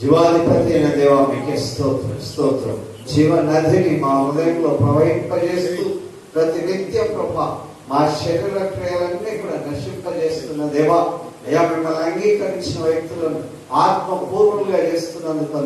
జీవాధిపతి అయిన దేవా మీకే స్తోత్రం స్తోత్రం. జీవ నదిని మా హృదయంలో ప్రవహింపజేస్తూ ప్రతి నిత్యం ప్రభా మా శరీర క్రియలన్నీ కూడా నశింపజేస్తున్న దేవా, అయ్యా మిమ్మల్ని అంగీకరించిన వ్యక్తులను ఆత్మపూర్వకంగా చేస్తున్నందుకు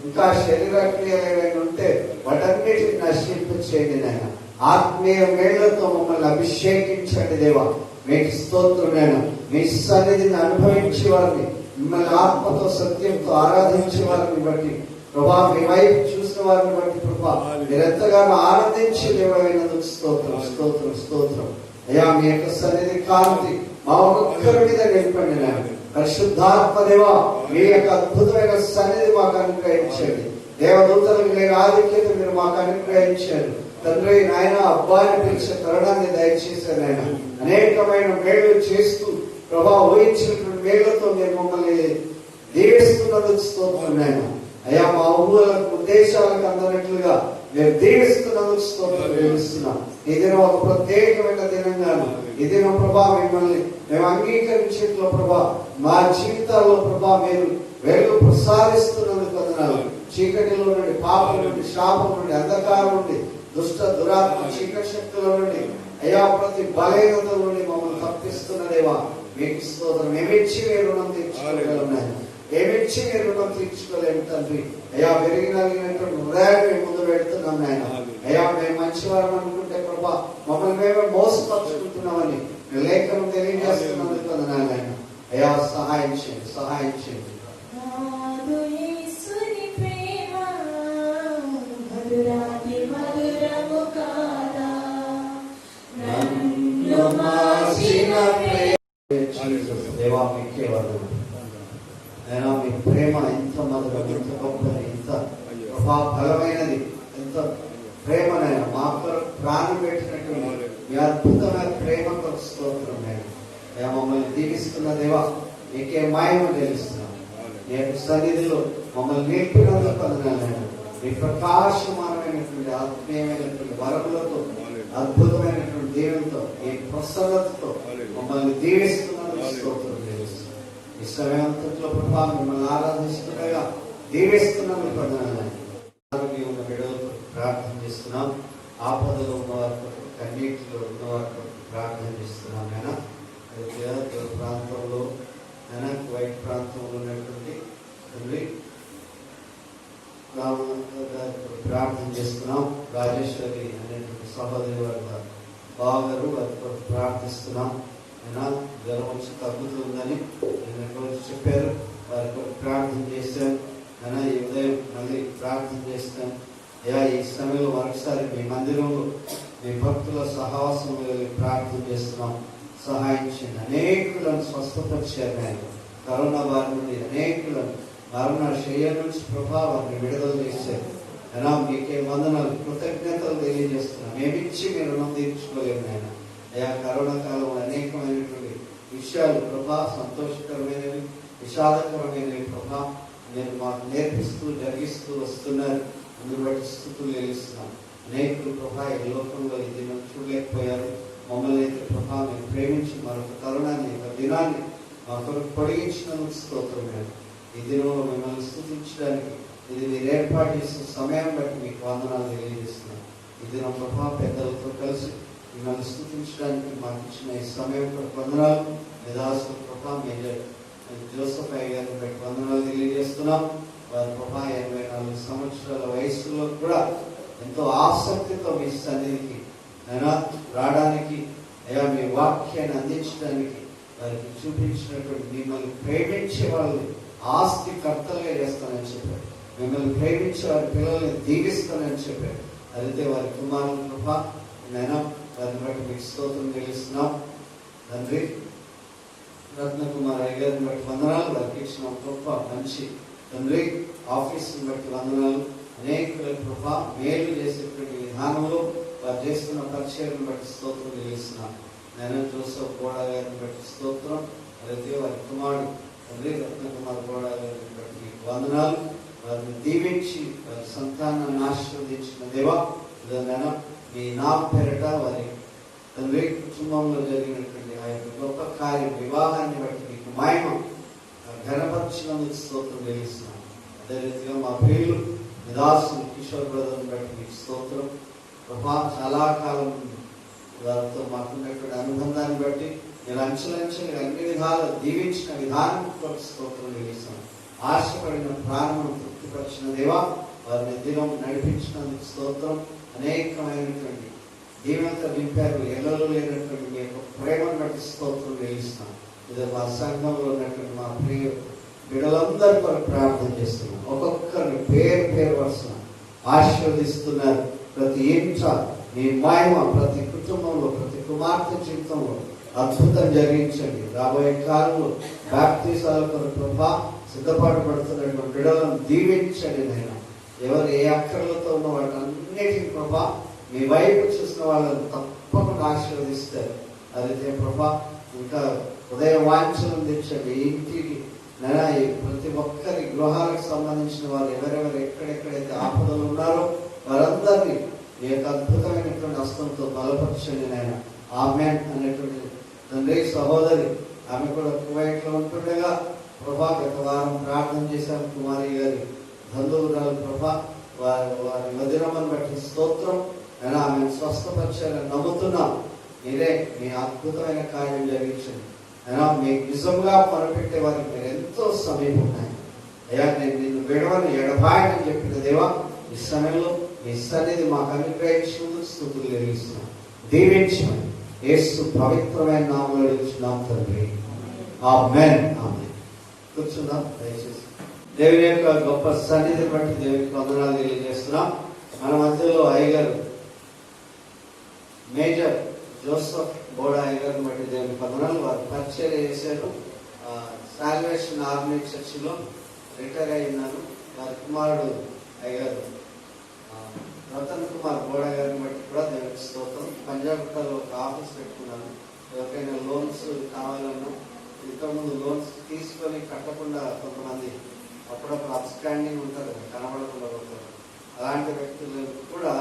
ఇంకా శరీర క్రియలు ఏమైనా ఉంటే వాటన్నిటిని నశింపు చేయండి నాయన. ఆత్మీయ మేళ్లతో మమ్మల్ని అభిషేకించండి దేవా, మీకు స్తోత్రం నాయన. మీ సన్నిధిని అనుభవించే వారిని, మిమ్మల్ని ఆత్మతో సత్యంతో ఆరాధించే వారిని బట్టి ప్రభా, మీ వైపు చూసిన వారిని బట్టి ప్రభా మీరు ఎంతగానో ఆనందించి దేవైనందుకు స్తోత్రం స్తోత్రం స్తోత్రం. అయ్యా మీ యొక్క సన్నిధి కాంతి మా ఒక్కొక్కరి మీద నింపండి నాయన. పరిశుద్ధాత్మ దేవా, మీ యొక్క అద్భుతమైన సన్నిధి మాకు అనుగ్రహించండి. దేవదూతలకు లేని ఆధిక్యత మీరు మాకు అనుగ్రహించారు తండ్రి. నాయన అబ్బాయిని పిలిచే తరుణాన్ని దయచేశారు ఆయన. అనేకమైన మేళ్లు చేస్తూ ప్రభా ఊహించినటువంటి మేళ్లతో మీరు మమ్మల్ని దీవిస్తున్నందుకు స్తోత్రం నాయన. అయ్యా మా ఊహలకు ఉద్దేశాలకు అందనట్లుగా మీరు దీవిస్తున్నందుకు స్తోత్రం చెల్లిస్తున్నాం. ఈ దినం ఒక ప్రత్యేకమైన దినంగాను ఈ దినం ప్రభా మిమ్మల్ని మేము అంగీకరించేట్లో ప్రభా మా జీవితాల్లో ప్రభా మీరు వెలుగు ప్రసాదిస్తున్నందుకు వందనాలు. చీకటిలో నుండి, పాపం నుండి, శాపం నుండి, అంధకారం నుండి, దుష్ట దురాత్మ చీకటి శక్తుల నుండి, అయ్యా ప్రతి బలహీనత నుండి మమ్మల్ని తప్పిస్తున్నదేవా మీకు స్తోత్రం. ఏమిచ్చి మీరు రుణం తీర్చుకోగలం, ఏమిచ్చి మీరు రుణం తీర్చుకోలేము తండ్రి. అయ్యా విరిగినటువంటి హృదయాన్ని మేము ముందు పెడుతున్నాం నాయన. అయ్యా మేము మంచివారం అనుకుంటే ప్రభా మమ్మల్ని మేమే మోసపరుచుకుంటున్నామని లేఖనం తెలియజేస్తున్నందుకు వందనాలు నాయన. అయ్యా సహాయం చేయండి, సహాయం చేయండి. దేవా మీకే వందనాలు. అయినా మీ ప్రేమ ఎంత మధురం, ఎంత గొప్పది, ఎంత బలమైనది, ఎంత ప్రేమనైనా మా కొరకు ప్రాణం పెట్టినటువంటి మీ అద్భుతమైన ప్రేమకు స్తోత్రం నేను. అయ్యా మమ్మల్ని దీవిస్తున్న దేవా మీకే మహిమ చెల్లిస్తున్నాం. మీ యొక్క సన్నిధిలో మమ్మల్ని నిలిపినందుకు వందనాలు. మీ ప్రకాశమానమైనటువంటి ఆత్మీయమైనటువంటి వరములతో, అద్భుతమైనటువంటి దేవునితో, మీ ప్రసన్నతతో మమ్మల్ని దీవిస్తున్నందుకు స్తోత్రం చెల్లిస్తున్నాం. ఈ సమయంలో ప్రభా మిమ్మల్ని ఆరాధిస్తుండగా దీవిస్తున్నందుకు వందనాలు. ఆరోగ్యంగా బిడ్డలతో ప్రార్థన చేస్తున్నాం. ఆపదలో ఉన్నవారితో, కన్నీటిలో ఉన్నవారితో ప్రార్థన చేస్తున్నాం. నేను ప్రాంతంలో వైట్ ప్రాంతంలో ఉన్నటువంటి తండ్రి ప్రార్థన చేస్తున్నాం. రాజేశ్వరి అనేటువంటి సహోదరి వారి బాగారు వారితో ప్రార్థిస్తున్నాం. అయినా జ్వరం వచ్చి తగ్గుతుందని రోజు చెప్పారు, వారికి ప్రార్థన చేశాను. అయినా ఈ ఉదయం మళ్ళీ ప్రార్థన చేస్తాను. అయ్యా ఈ సమయంలో మరొకసారి మీ మందిరంలో మీ భక్తుల సహవాసంలో ప్రార్థన చేస్తున్నాం. సహాయం చేయండి. అనేకులను స్వస్థపరిచారు ఆయన. కరోనా బారి నుండి అనేకులను మరణ శయ్య నుంచి ప్రభావాన్ని విడుదల చేశారు. అయినా మీకే వందనాలు, కృతజ్ఞతలు తెలియజేస్తున్నాం. మేమిచ్చి మీరు రుణం తీర్చుకోలేము ఆయన. అయ్యా కరోనా కాలంలో అనేకమైనటువంటి విషయాలు ప్రభా సంతోషకరమైనవి, విషాదకరమైనవి ప్రభా మీరు మాకు నేర్పిస్తూ జరిగిస్తూ వస్తున్నారు. అందుకు బట్టి స్థుతులు చెల్లిస్తున్నాం. అనేకులు ప్రభా ఈ లోకంలో ఈ దినం చూడలేకపోయారు. మమ్మల్ని అయితే ప్రభా మీరు ప్రేమించి మరొక తరుణాన్ని, ఒక దినాన్ని మా కొరకు పొడిగించినందుకు స్తోత్రం. మేము ఈ దినంలో మిమ్మల్ని స్తుతించడానికి ఇది మీరు ఏర్పాటు చేసిన సమయం బట్టి మీకు వందనాలు తెలియజేస్తున్నాం. ఈ దినం ప్రభా పెద్దలతో కలిసి మిమ్మల్ని స్తుతించడానికి మాకు ఇచ్చిన ఈ సమయం కొరకు వందనాలు. నిదాసు ప్రభా మేజర్ జోసఫ్ అయ్య గారిని బట్టి వందనాలు తెలియజేస్తున్నాం. వారి ప్రభా 84 సంవత్సరాల వయసులో కూడా ఎంతో ఆసక్తితో మీ సన్నిధికి అయినా రావడానికి, అయ్యా మీ వాక్యాన్ని అందించడానికి వారికి చూపించినటువంటి మిమ్మల్ని ప్రేమించే వాళ్ళని ఆస్తి కర్తలుగా చేస్తానని చెప్పారు. మిమ్మల్ని ప్రేమించే వారి పిల్లల్ని దీవిస్తానని చెప్పారు. అయితే వారి కుమారుల కృప నైనా వారిని బట్టి మీకు స్తోత్రం చెల్లిస్తున్నాం. తండ్రి రత్నకుమార్ అయ్య గారిని బట్టి వందనాలు. వారికి ఇచ్చిన గొప్ప మంచి తండ్రి ఆఫీస్ని బట్టి వందనాలు. అనేకుల కృప మేలు చేసేటువంటి విధానంలో వారు చేస్తున్న పరిచయాలను బట్టి స్తోత్రం చెల్లిస్తున్నాం. నేను జోసఫ్ గోడా గారిని బట్టి స్తోత్రం. అయితే వారి కుమారుడు తండ్రి రత్నకుమార్ గోడా గారిని బట్టి వందనాలు. వారిని దీవించి వారి సంతానాన్ని ఆశీర్వదించిన దేవా, ఇదైనా మీ నా పేరిట వారి తండ్రి కుటుంబంలో జరిగినటువంటి ఆ యొక్క గొప్ప కార్యం వివాహాన్ని బట్టి మీకు మహిమ ఘనపరిచినందుకు స్తోత్రం చెల్లిస్తున్నాం. అదే రీతిగా మా ప్రియులు నిదాసులు కిషోర్ బ్రదర్ని బట్టి మీకు స్తోత్రం ప్రభా. చాలా కాలం వారితో మాకున్నటువంటి అనుబంధాన్ని బట్టి నేను అంచెలంచెలుగా అన్ని విధాలు దీవించిన విధానం కొరకు స్తోత్రం చెల్లిస్తాను. ఆశపడిన ప్రాణం తృప్తిపరిచిన దేవా, వారిని దినం నడిపించినందుకు స్తోత్రం. అనేకమైనటువంటి దీవెనతో నింపారు. ఎల్లలు లేనటువంటి మీ యొక్క ప్రేమను బట్టి స్తోత్రం చెల్లిస్తాను. ఇది మా సంఘంలో ఉన్నటువంటి మా ప్రియ బిడ్డలందరి కొరకు ప్రార్థన చేస్తున్నాను. ఒక్కొక్కరిని పేరు పేరు వరుసన ఆశీర్వదిస్తున్నారు. ప్రతి ఇంట మీ మహిమ ప్రతి కుటుంబంలో, ప్రతి కుమార్తె జీవితంలో అద్భుతం జరిగించండి. రాబోయే కాలంలో బాప్తిసాల కొరకు ప్రభా సిద్ధపాటు పడుతున్నటువంటి బిడ్డలను దీవించండి. నేను ఎవరు ఏ అక్కర్లతో ఉన్న వాటన్నిటికీ ప్రభా మీ వైపు చూసిన వాళ్ళని తప్పకుండా ఆశీర్వదిస్తారు. అదే ప్రభా ఇంకా ఉదయ వాంఛలను తెచ్చండి. ఇంటికి ప్రతి ఒక్కరి గృహాలకు సంబంధించిన వారు ఎవరెవరు ఎక్కడెక్కడైతే ఆపదలు ఉన్నారో వారందరినీ మీ యొక్క అద్భుతమైనటువంటి హస్తంతో బలపరచండి. నేను ఆమెన్ అనేటువంటి తండ్రి సహోదరి, ఆమె కూడా కువైట్లో ఉంటుండగా ప్రభా గత వారం ప్రార్థన చేశాం. కుమారి గారి బంధువురాలు ప్రభా వారి వదినమని బట్టి స్తోత్రం. నేను ఆమెను స్వస్థపరిచారని నమ్ముతున్నాం. మీరే మీ అద్భుతమైన కార్యం జరిగించండి. అయినా మీకు నిజంగా మొరపెట్టే వారికి మీరు ఎంతో సమీపం ఉన్నాయి. అయ్యా నేను నిన్ను విడవని ఎడబాయని చెప్పిన దేవా, ఈ సమయంలో మీ సన్నిధి మాకు అనుగ్రహించినందుకు స్తుతులు చెల్లిస్తున్నాం. దీవించమని యేసు పవిత్రమైన నామములో అడుగుచున్నాం తండ్రి. ఆమేన్. ఆమేన్. కూర్చుందాం దయచేసి. దేవుని యొక్క గొప్ప సన్నిధి బట్టి దేవునికి వందనాలు తెలియజేస్తున్నాం. మన మధ్యలో అయ్యగారు మేజర్ జోసఫ్ బోడా అయ్యగారిని బట్టి దేవునికి వందనాలు. వారు పరిచయం చేశారు. సాల్వేషన్ ఆర్మీ చర్చిలో రిటైర్ అయి ఉన్నాను. వారి కుమారుడు అయ్యగారు రతన్ కుమార్ బోడా గారిని బట్టి కూడా దేవునికి స్తోత్రం. పంజాబ్ లో ఒక ఆఫీస్ పెట్టుకున్నాను. ఎవరికైనా లోన్స్ కావాలన్నా, ఇంతకుముందు లోన్స్ తీసుకొని కట్టకుండా కొంతమంది అప్పుడప్పుడు అప్స్టాండింగ్ ఉంటారు, కనబడకుండా ఉంటారు. అలాంటి వ్యక్తులు కూడా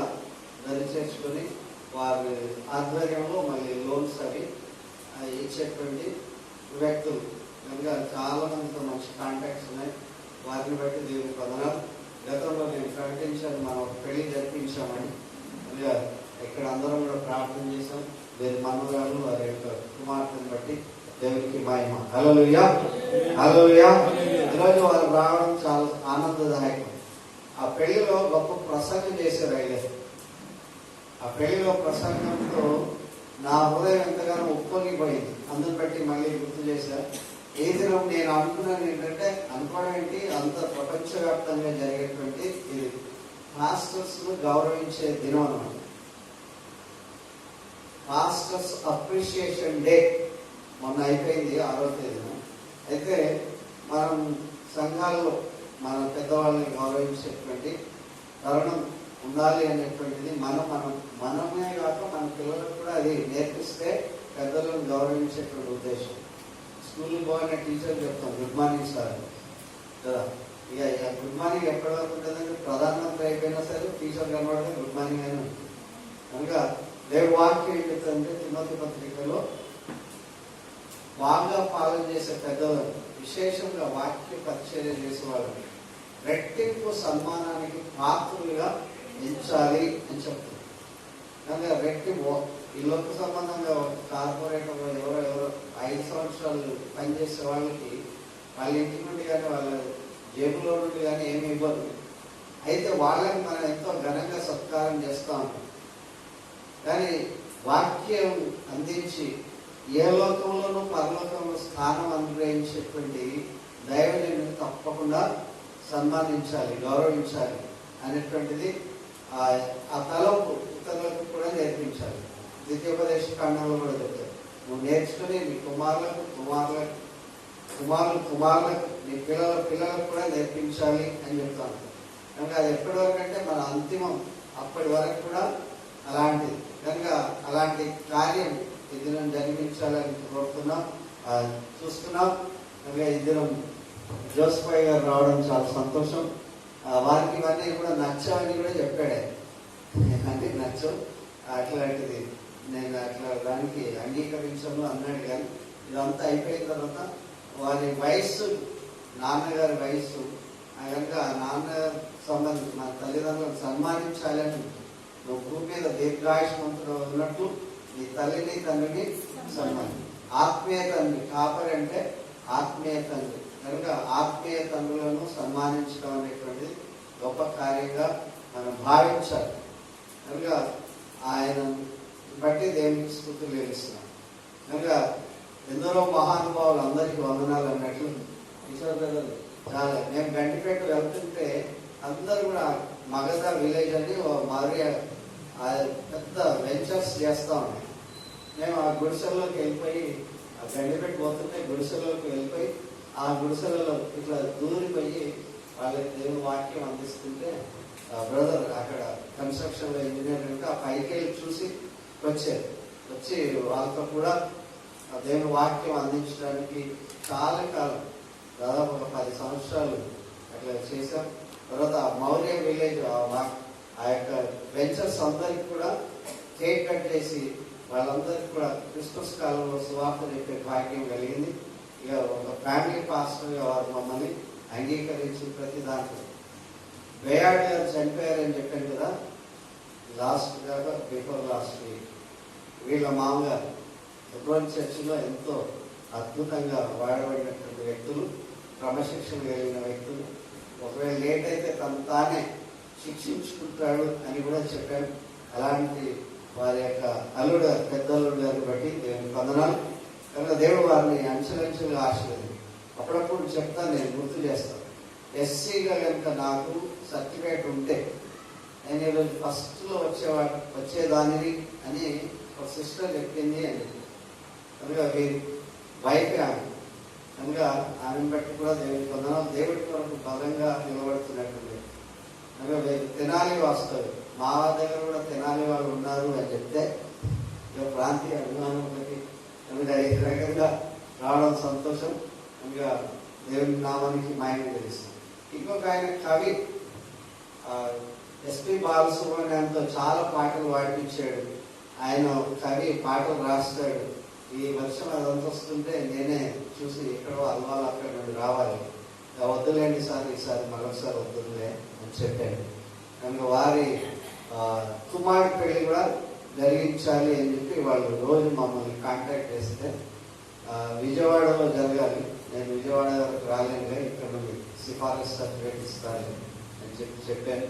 దరిచేర్చుకొని వారి ఆధ్వర్యంలో మళ్ళీ లోన్స్ అవి ఇచ్చేటువంటి వ్యక్తులు కనుక చాలా మందితో మంచి కాంటాక్ట్స్ ఉన్నాయి. వారిని బట్టి దేవునికి వందనాలు. గతంలో నేను ప్రకటించాను, మనం పెళ్లి జరిపించామని. కనుక ఇక్కడ అందరం కూడా ప్రార్థన చేశాం. దేవుని మనవరాలు వారి యొక్క కుమార్తెను బట్టి దేవునికి మహిమ. హల్లెలూయా, హల్లెలూయా. ఈరోజు వారు రావడం చాలా ఆనందదాయకం. ఆ పెళ్లిలో గొప్ప ప్రసంగం చేశారు అయ్యారు. ఆ పెళ్లిలో ప్రసంగంతో నా హృదయం ఎంతగానో ఉప్పొంగిపోయింది. అందుని బట్టి మళ్ళీ గుర్తు చేశారు. ఏ దినం నేను అనుకున్నాను ఏంటంటే, అనుకోవడం ఏంటి, అంత ప్రపంచవ్యాప్తంగా జరిగేటువంటి ఇది పాస్టర్స్ ను గౌరవించే దినం అన్నమాట. పాస్టర్స్ అప్రిషియేషన్ డే మొన్న అయిపోయింది, 6వ తేదీన. అయితే మనం సంఘాల్లో మన పెద్దవాళ్ళని గౌరవించేటువంటి తరుణం ఉండాలి అనేటువంటిది మనమే కాక మన పిల్లలకు కూడా అది నేర్పిస్తే పెద్దలను గౌరవించేటువంటి ఉద్దేశం. స్కూల్కి పోయిన టీచర్ చెప్తాం గుడ్ మార్నింగ్ సార్ కదా. ఇక గుడ్ మార్నింగ్ ఎప్పటి వరకు ఉంటుందంటే ప్రధానమంత్రి అయిపోయినా సరే టీచర్ కనబడితే గుడ్ మార్నింగ్ అని ఉంటుంది. కనుక దేవుడి వాక్యం ఏం చెప్తుందంటే తిమోతి పత్రికలో బాగా పాలన చేసే పెద్దలను, విశేషంగా వాక్య పరిచర్య చేసేవాళ్ళని రెట్టింపు సన్మానానికి పాత్రులుగా ఎంచాలి అని చెప్తుంది. కనుక రెట్టింపు ఈ లోక సంబంధంగా కార్పొరేటర్ ఎవరో 5 సంవత్సరాలు పనిచేసే వాళ్ళకి వాళ్ళ ఇంటి నుండి కానీ వాళ్ళ జేబులో నుండి కానీ ఏమి ఇవ్వదు. అయితే వాళ్ళకి మనం ఎంతో ఘనంగా సత్కారం చేస్తాం. కానీ వాక్యం అందించి ఏ లోకంలోనూ పరలోకంలో స్థానం అనుగ్రహించేటువంటి దైవజనుని తప్పకుండా సన్మానించాలి, గౌరవించాలి అనేటువంటిది ఆ తలంపు ఇతరులకు కూడా నేర్పించాలి. ద్వితీయోపదేశ కాండంలో కూడా చెప్తారు, నువ్వు నేర్చుకుని నీ కుమారులకు నీ పిల్లలకు కూడా నేర్పించాలి అని చెప్తాను. కనుక అది ఎప్పటి వరకు అంటే మన అంతిమం అప్పటి వరకు కూడా అలాంటిది. కనుక అలాంటి కార్యం ఈ దినం జరిపించాలని కోరుతున్నాం, చూస్తున్నాం. కనుక ఈ దినం జోసఫ్ గారు రావడం చాలా సంతోషం. వారికి ఇవన్నీ కూడా నచ్చవని కూడా చెప్పాడే, అంటే నచ్చవు అట్లాంటిది నేను అట్లా దానికి అంగీకరించను అన్నాడు. కానీ ఇదంతా అయిపోయిన తర్వాత వారి వయస్సు, నాన్నగారి వయస్సు కనుక నాన్న సంబంధించి మన తల్లిదండ్రులను సన్మానించాలని ఉంటుంది. నువ్వు భూమి మీద దీర్ఘాయుష్మంతుడు ఉన్నట్టు నీ తల్లిని తండ్రిని సన్మాని. ఆత్మీయ తండ్రి కాపరి అంటే ఆత్మీయ తండ్రి కనుక ఆత్మీయ తండ్రులను సన్మానించడం అనేటువంటిది గొప్ప కార్యంగా మనం భావించాలి. కనుక ఆయన బట్టి దేవునికి స్తుతులు చెల్లిస్తున్నాం. కనుక ఎందరో మహానుభావులు అందరికీ వందనాలు అన్నట్లు చాలా మేము గంటిపేట వెళ్తుంటే అందరూ కూడా మగధ విలేజ్ అని మరి పెద్ద వెంచర్స్ చేస్తూ ఉన్నాయి. మేము ఆ గుడిసెల్లోకి వెళ్ళిపోయి ఆ గండిపేట పోతుంటే గుడిసెల్లోకి వెళ్ళిపోయి ఆ గుడిసెలలో ఇట్లా దూరిపోయి వాళ్ళకి దేవుని వాక్యం అందిస్తుంటే బ్రదర్ అక్కడ కన్స్ట్రక్షన్ లో ఇంజనీర్ కనుక ఆ పైకి వెళ్ళి చూసి వచ్చి వాళ్ళతో కూడా దేవుని వాక్యం అందించడానికి చాలా కాలం దాదాపు ఒక 10 సంవత్సరాలు అట్లా చేశాం. తర్వాత మౌర్య విలేజ్ ఆ యొక్క వెంచర్స్ అందరికి కూడా కేక్ కట్ చేసి వాళ్ళందరికీ కూడా క్రిస్మస్ కాలంలో సువార్త చెప్పే భాగ్యం కలిగింది. ఇక ఒక ఫ్యామిలీ పాస్టర్గా వారు మమ్మల్ని అంగీకరించి ప్రతి దాంట్లో వేయాడ్ గారు చనిపోయారని చెప్పాను కదా లాస్ట్ కాక బిఫోర్ లాస్ట్ వీక్. వీళ్ళ మామగారు ఎటువంటి చర్చిలో ఎంతో అద్భుతంగా వాడబడినటువంటి వ్యక్తులు, క్రమశిక్షణ కలిగిన వ్యక్తులు. ఒకవేళ లేట్ అయితే తను తానే శిక్షించుకుంటాడు అని కూడా చెప్పాను. అలాంటి వారి యొక్క అల్లుడు పెద్దల్లుడు గారిని బట్టి దేవుని వందనాలు. కనుక దేవుడు వారిని అంచెలంచెలుగా ఆశీర్వదించి అప్పుడప్పుడు చెప్తాను, నేను గుర్తు చేస్తాను. ఎస్సీగా కనుక నాకు సర్టిఫికేట్ ఉంటే నేను ఈరోజు ఫస్ట్లో వచ్చేదానిని అని ఒక సిస్టర్ చెప్పింది అని. కనుక వీరి వైఫ్ ఆమె కనుక ఆమెను బట్టి కూడా దేవుని వందనాలు. దేవుడి కొరకు బలంగా నిలబడుతున్నట్టుంది. కనుక తెనాలి వాస్తవం మా దగ్గర కూడా తెనాలి వాళ్ళు ఉన్నారు అని చెప్తే ఇక ప్రాంతీయ అభిమానం ఒకటి కనుక ఈ రకంగా రావడం సంతోషం. కనుక దేవుని నామానికి మహిమ తెలుస్తుంది. ఇంకొక ఆయన కవి ఎస్పి బాలసుబ్రహ్మణ్యంతో చాలా పాటలు పాడించాడు. ఆయన కవి పాటలు రాస్తాడు. ఈ వర్షం అదంతా వస్తుంటే నేనే చూసి ఎక్కడో అల్వాలు అక్కడ నుండి రావాలి, వద్దులేండి సార్ ఈసారి మరొకసారి వద్దులే అని చెప్పాడు. కనుక వారి కుమారుడి పెళ్లి కూడా జరిగించాలి అని చెప్పి వాళ్ళు రోజు మమ్మల్ని కాంటాక్ట్ చేస్తే విజయవాడలో జరగాలి, నేను విజయవాడ రాలేనుగా ఇక్కడ నుండి సిఫారసు సర్టిఫికేట్ ఇస్తాను అని చెప్పాను.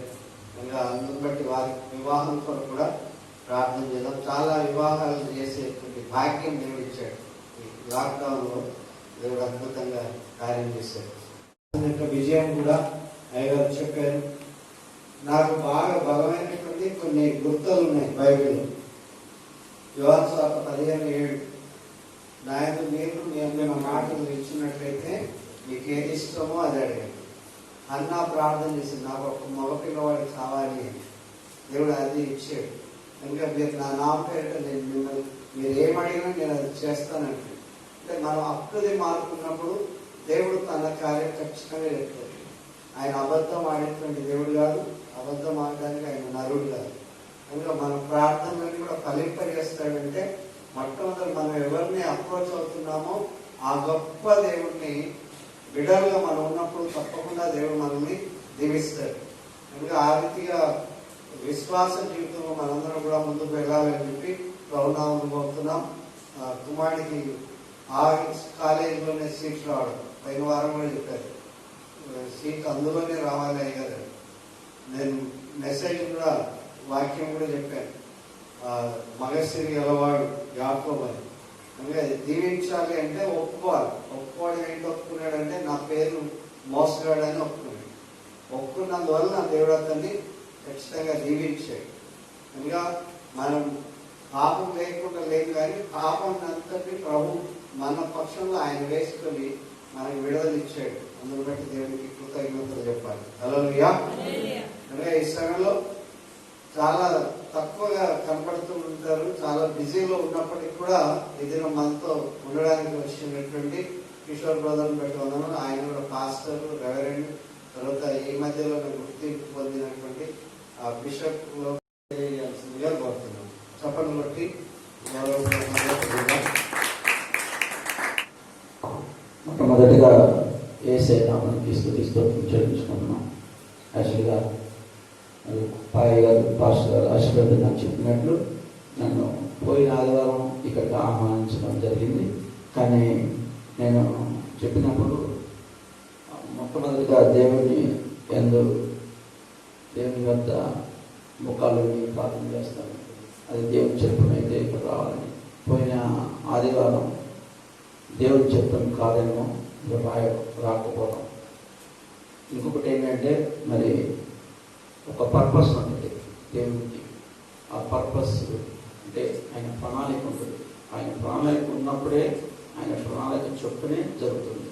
కనుక అందుని బట్టి వారి వివాహం కొరకు కూడా ప్రార్థన చేద్దాం. చాలా వివాహాలు చేసేటువంటి భాగ్యం దేవుడు ఇచ్చాడు. ఈ లాక్డౌన్లో దేవుడు అద్భుతంగా కార్యం చేశాడు. విజయం కూడా అయ్యగారు చెప్పారు. నాకు బాగా బలమైనటువంటి కొన్ని గుర్తులు ఉన్నాయి బైబిల్లో. యోహాను సువార్త 15:7 నాయన మీరు మేము మాటలు ఇచ్చినట్లయితే మీకు ఏది ఇష్టమో అది అడిగాడు. అన్నా ప్రార్థన చేసింది, నాకు ఒక మగ పిల్లవాడు కావాలి, దేవుడు అది ఇచ్చాడు. కనుక మీరు నా నామ పేరిట నేను మిమ్మల్ని మీరు ఏమడిగినా నేను అది చేస్తానంటే అంటే మనం అప్పుది మార్పున్నప్పుడు దేవుడు తన కార్యం ఖచ్చితంగా చెప్తాడు. ఆయన అబద్ధం ఆడేటువంటి దేవుడు కాదు, అబద్ధం ఆడడానికి ఆయన నరుడు కాదు. కనుక మన ప్రార్థనలన్నీ కూడా ఫలింపజేస్తాడంటే మొట్టమొదటి మనం ఎవరిని అప్రోచ్ అవుతున్నామో ఆ గొప్ప దేవుడిని బిడ్డలుగా మనం ఉన్నప్పుడు తప్పకుండా దేవుడు మనల్ని దీవిస్తాడు. కనుక ఆ రీతిగా విశ్వాస జీవితంలో మనందరం కూడా ముందుకు వెళ్ళాలని చెప్పి ప్రభునామం కోరుతున్నాం. కుమారుడికి ఆ కాలేజీలోనే సీట్ రావడం, పైన వారం కూడా చెప్పారు సీట్ అందులోనే రావాలి అయ్యారు. నేను మెసేజ్ కూడా వాక్యం కూడా చెప్పాను, మగసిరి గలవాడు యాకోబు అని. అందుకే దీవించాలి అంటే ఒప్పుకోవడం ఏంటి ఒప్పుకున్నాడంటే నా పేరు మోసగాడని ఒప్పుకున్నాడు. ఒప్పుకున్నందువల్ల నా దేవుడు అతన్ని ఖచ్చితంగా దీవించాడు. కనుక మనం పాపం లేకుండా లేదు, కానీ పాపం అంతటి ప్రభు మన పక్షంలో ఆయన వేసుకొని మనకు విడుదల ఇచ్చాడు. అందుని బట్టి దేవునికి కృతజ్ఞతలు చెప్పాలి. హల్లెలూయా. కనుక ఈ సమయంలో చాలా తక్కువగా కనపడుతూ ఉంటారు, చాలా బిజీలో ఉన్నప్పటికీ కూడా ఏదైనా మనతో ఉండడానికి వచ్చినటువంటి కిషోర్ బ్రదర్ని బట్టి ఉన్నాను. ఆయన కూడా పాస్టర్, రెవరెండ్, తర్వాత ఈ మధ్యలో గుర్తింపు పొందినటువంటి బిషప్ లో తెలియజేయాల్సిందిగా కోరుతున్నాం. చప్పట్లు కొట్టి మొట్టమొదటిగా యేసయ్య నామానికి స్తుతిస్తూ చెల్లించుకుంటున్నాం. యాక్చువల్గా పాయ గారు పాస్టర్ గారు ఆశీర్వాద నాకు చెప్పినట్లు నన్ను పోయిన ఆదివారం ఇక్కడికి ఆహ్వానించడం జరిగింది. కానీ నేను చెప్పినప్పుడు మొట్టమొదటిగా దేవుని వద్ద ముఖాలని ప్రార్థన చేస్తాను. అది దేవుని చిత్తం అయితే ఇక్కడ రావాలని. పోయిన ఆదివారం దేవుని చిత్తం కాదేమో రాకపోవడం. ఇంకొకటి ఏంటంటే మరి ఒక పర్పస్ ఉంటుంది దేవునికి. ఆ పర్పస్ అంటే ఆయన ప్రణాళిక ఉంటుంది. ఆయన ప్రణాళిక ఉన్నప్పుడే ఆయన ప్రణాళిక చొప్పునే జరుగుతుంది.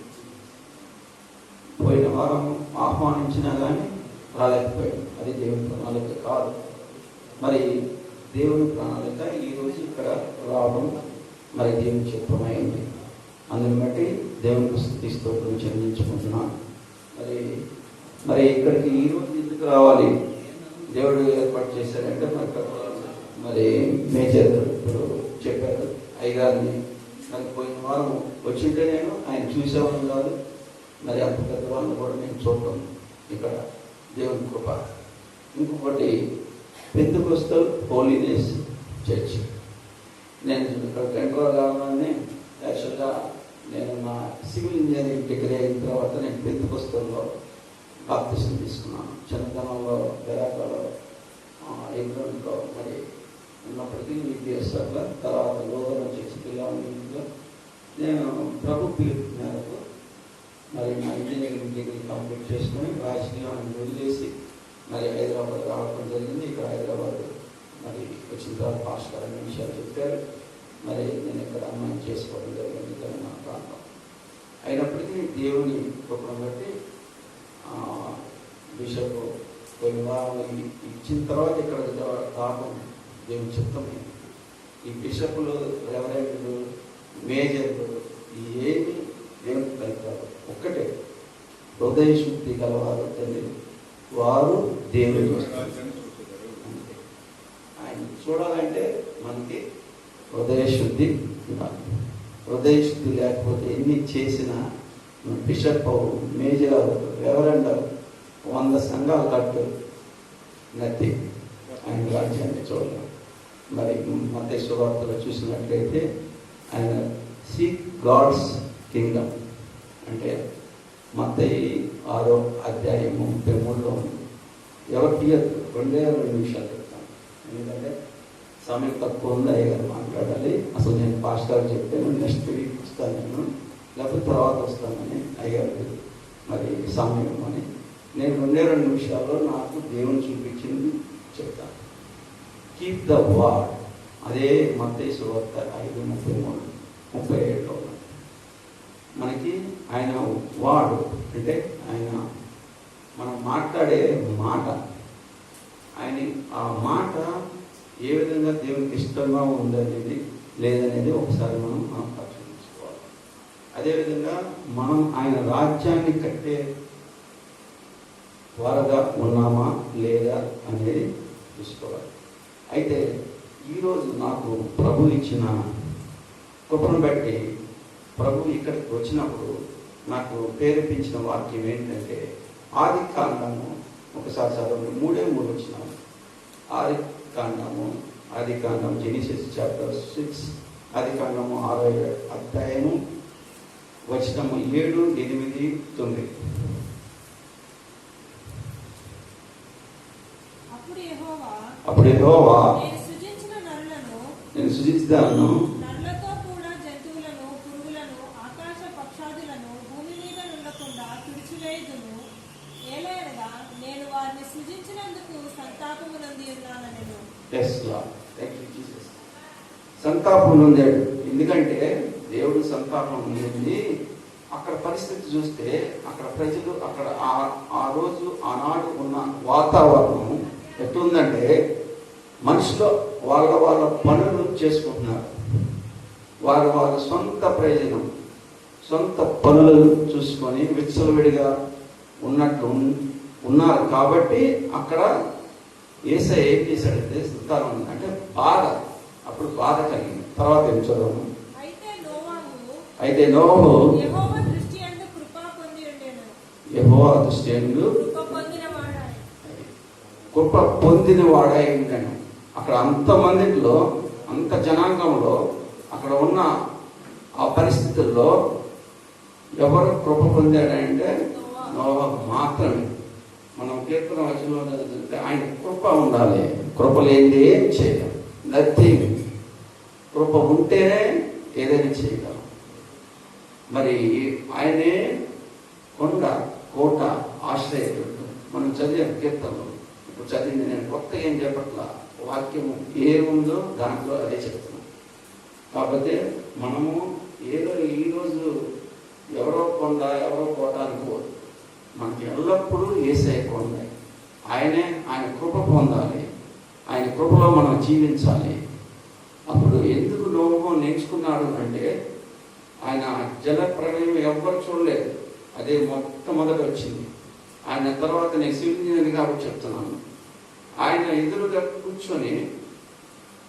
పోయిన వారం ఆహ్వానించినా కానీ రాలేకపోయాడు. అది దేవుని ప్రణాళిక కాదు. మరి దేవుని ప్రణాళిక ఈరోజు ఇక్కడ రావడం మరి దేవుని చిత్తమైంది. అందుని బట్టి దేవునికి స్తుతి స్తోత్రం చెల్లించుకుంటున్నాను. మరి ఇక్కడికి ఈరోజు ఎందుకు రావాలి? దేవుడు ఏర్పాటు చేశారంటే మరి మేజర్ ఇప్పుడు చెప్పారు అయ్యగారిని. నాకు పోయిన వారం వచ్చింటే నేను ఆయన చూసేవాళ్ళు కాదు. మరి అంత పెద్దవాళ్ళని కూడా నేను చూడటం ఇక్కడ దేవుని కృప. ఇంకొకటి పెంతెకోస్తల్ హోలీనెస్ చర్చ్. నేను ఇక్కడ ఎంటర్ కావాలని యాక్చువల్గా నేను నా సివిల్ ఇంజనీరింగ్ డిగ్రీ అయిన తర్వాత నేను పెంతెకోస్తల్లో బాప్తిసం తీసుకున్నాను. చిన్నతనంలో బెరాకాలో ఎగ్జామ్లో మరి ఉన్నప్పటికీ విపిఎస్ఆర్లో తర్వాత లోగన చేసి పిల్లలు నేను ప్రభు పిలుపు మేరకు మరి నా ఇంజనీరింగ్ డిగ్రీ కంప్లీట్ చేసుకుని రాజకీయాన్ని వదిలేసి మరి హైదరాబాద్ రావడం జరిగింది. ఇక్కడ హైదరాబాద్ మరి వచ్చిన తర్వాత పాస్టర్ అనే విషయాలు చెప్పారు. మరి నేను ఇక్కడ అమ్మాయిని చేసుకోవడం జరిగింది తెలంగాణ ప్రాంతం. అయినప్పటికీ దేవుని కృపను బట్టి బిషప్ కొన్ని వారాలు ఇచ్చిన తర్వాత ఇక్కడ రావడం దేవుని చిత్తమే. ఈ బిషప్లు రెవరెండ్లు మేజర్లు ఏమి దేవునికి కలిపారు ఒక్కటే, హృదయ శుద్ధి గలవారు తెలియదు వారు దేవుని అంతే. ఆయన చూడాలంటే మనకి హృదయ శుద్ధి ఉండాలి. హృదయ శుద్ధి లేకపోతే ఎన్ని చేసినా బిషప్ మేజర్ రెవరెండ్ 100 సంఘాలు కట్టు నత్తి ఆయన రాజ్యాన్ని చూడలేం. మరి మత్తయి సువార్తలో చూసినట్లయితే ఆయన సీక్ గాడ్స్ కింగ్డమ్ అంటే మత్తయి 6వ అధ్యాయము 33లో ఉంది. ఎవరికి 2 నిమిషాలు చెప్తాను, ఎందుకంటే సమయం తక్కువ ఉంది. అయ్యగారు మాట్లాడాలి. అసలు నేను పాస్టర్ చెప్పాను నెక్స్ట్ వీక్ వస్తాను నేను, లేకపోతే తర్వాత వస్తానని అయ్యగారు మరి సమయం అని నేను 2 నిమిషాల్లో నాకు దేవుని చూపించింది చెప్తాను. Keep the word. అదే మత్తయి సువార్త 5:33-37లో మనకి ఆయన వాడు అంటే ఆయన మనం మాట్లాడే మాట, ఆయన ఆ మాట ఏ విధంగా దేవునికి ఇష్టంగా ఉందనేది లేదనేది ఒకసారి మనం పరిశీలించుకోవాలి. అదేవిధంగా మనం ఆయన రాజ్యాన్ని కట్టే వారగా ఉన్నామా లేదా అనేది చూసుకోవాలి. అయితే ఈరోజు నాకు ప్రభు ఇచ్చిన కృపను బట్టి ప్రభు ఇక్కడికి వచ్చినప్పుడు నాకు ప్రేరేపించిన వాక్యం ఏంటంటే ఆది కాండము ఒకసారి చదవండి. 3 వచ్చినాము. ఆది కాండం జెనిసిస్ చాప్టర్ 6 ఆది కాండము 6వ అధ్యాయము వచనము 7, 8, 9. అప్పుడు యెహోవా నేను సృజించినాను నరులతో కూడా జంతువులను, పురుగులను, ఆకాశ పక్షాదులను భూమి మీద ఉండకుండా తుడిచివేయుదును. ఏలయనగా నేను వారిని సృజించినందుకు సంతాపము నొంది ఉన్నానెను. సంతాపం నొందాడు. ఎందుకంటే దేవుడు సంతాపం నొంది. అక్కడ పరిస్థితి చూస్తే అక్కడ ప్రజలు అక్కడ ఆ రోజు ఆనాడు ఉన్న వాతావరణం ఎట్లుందంటే మనుషులు వాళ్ళ పనులు చేసుకుంటున్నారు. వాళ్ళ సొంత ప్రయోజనం, సొంత పనులు చూసుకొని విచ్చలవిడిగా ఉన్నట్టు ఉన్నారు. కాబట్టి అక్కడ యేసయ్య ఏం చేశాడంటే సంతానం అంటే బాధ, అప్పుడు బాధ కలిగింది. తర్వాత ఏం చదవము. అయితే నోవహు యెహోవా దృష్టి యందు కృప పొందినవాడాయి. కృప పొందిన వాడై ఉండను. అక్కడ అంతమందిలో, అంత జనాంగంలో, అక్కడ ఉన్న ఆ పరిస్థితుల్లో ఎవరు కృప పొందాడంటే నోవహు మాత్రమే. మనం కీర్తన వచనంలో చదువుతుంటే ఆయన కృప ఉండాలి. కృప లేనిదే ఏం చేయలేం. నథింగ్. కృప ఉంటేనే ఏదైనా చేయగలం. మరి ఆయనే కొండ, కోట, ఆశ్రయదుర్గం. మనం చదివాం కీర్తనలో. ఇప్పుడు చదివింది నేను కొత్తగా ఏం చెప్పట్లా. వాక్యము ఏముందో దాంట్లో అదే చెప్తున్నాం. కాకపోతే మనము ఏదో ఈరోజు ఎవరో కొండ, ఎవరో కోట అనుకోవద్దు. మనకి ఎల్లప్పుడూ యేసయ్య కొండ. ఆయన కృప పొందాలి. ఆయన కృపలో మనం జీవించాలి. అప్పుడు ఎందుకు నోవహు నేర్చుకున్నాడు అంటే, ఆయన జల ప్రళయం ఎవ్వరు చూడలేదు. అదే మొట్టమొదటి వచ్చింది. ఆయన తర్వాత నేను సివిల్ ఇంజనీర్ కాబట్టి చెప్తున్నాను. ఆయన ఎదురుగా కూర్చొని,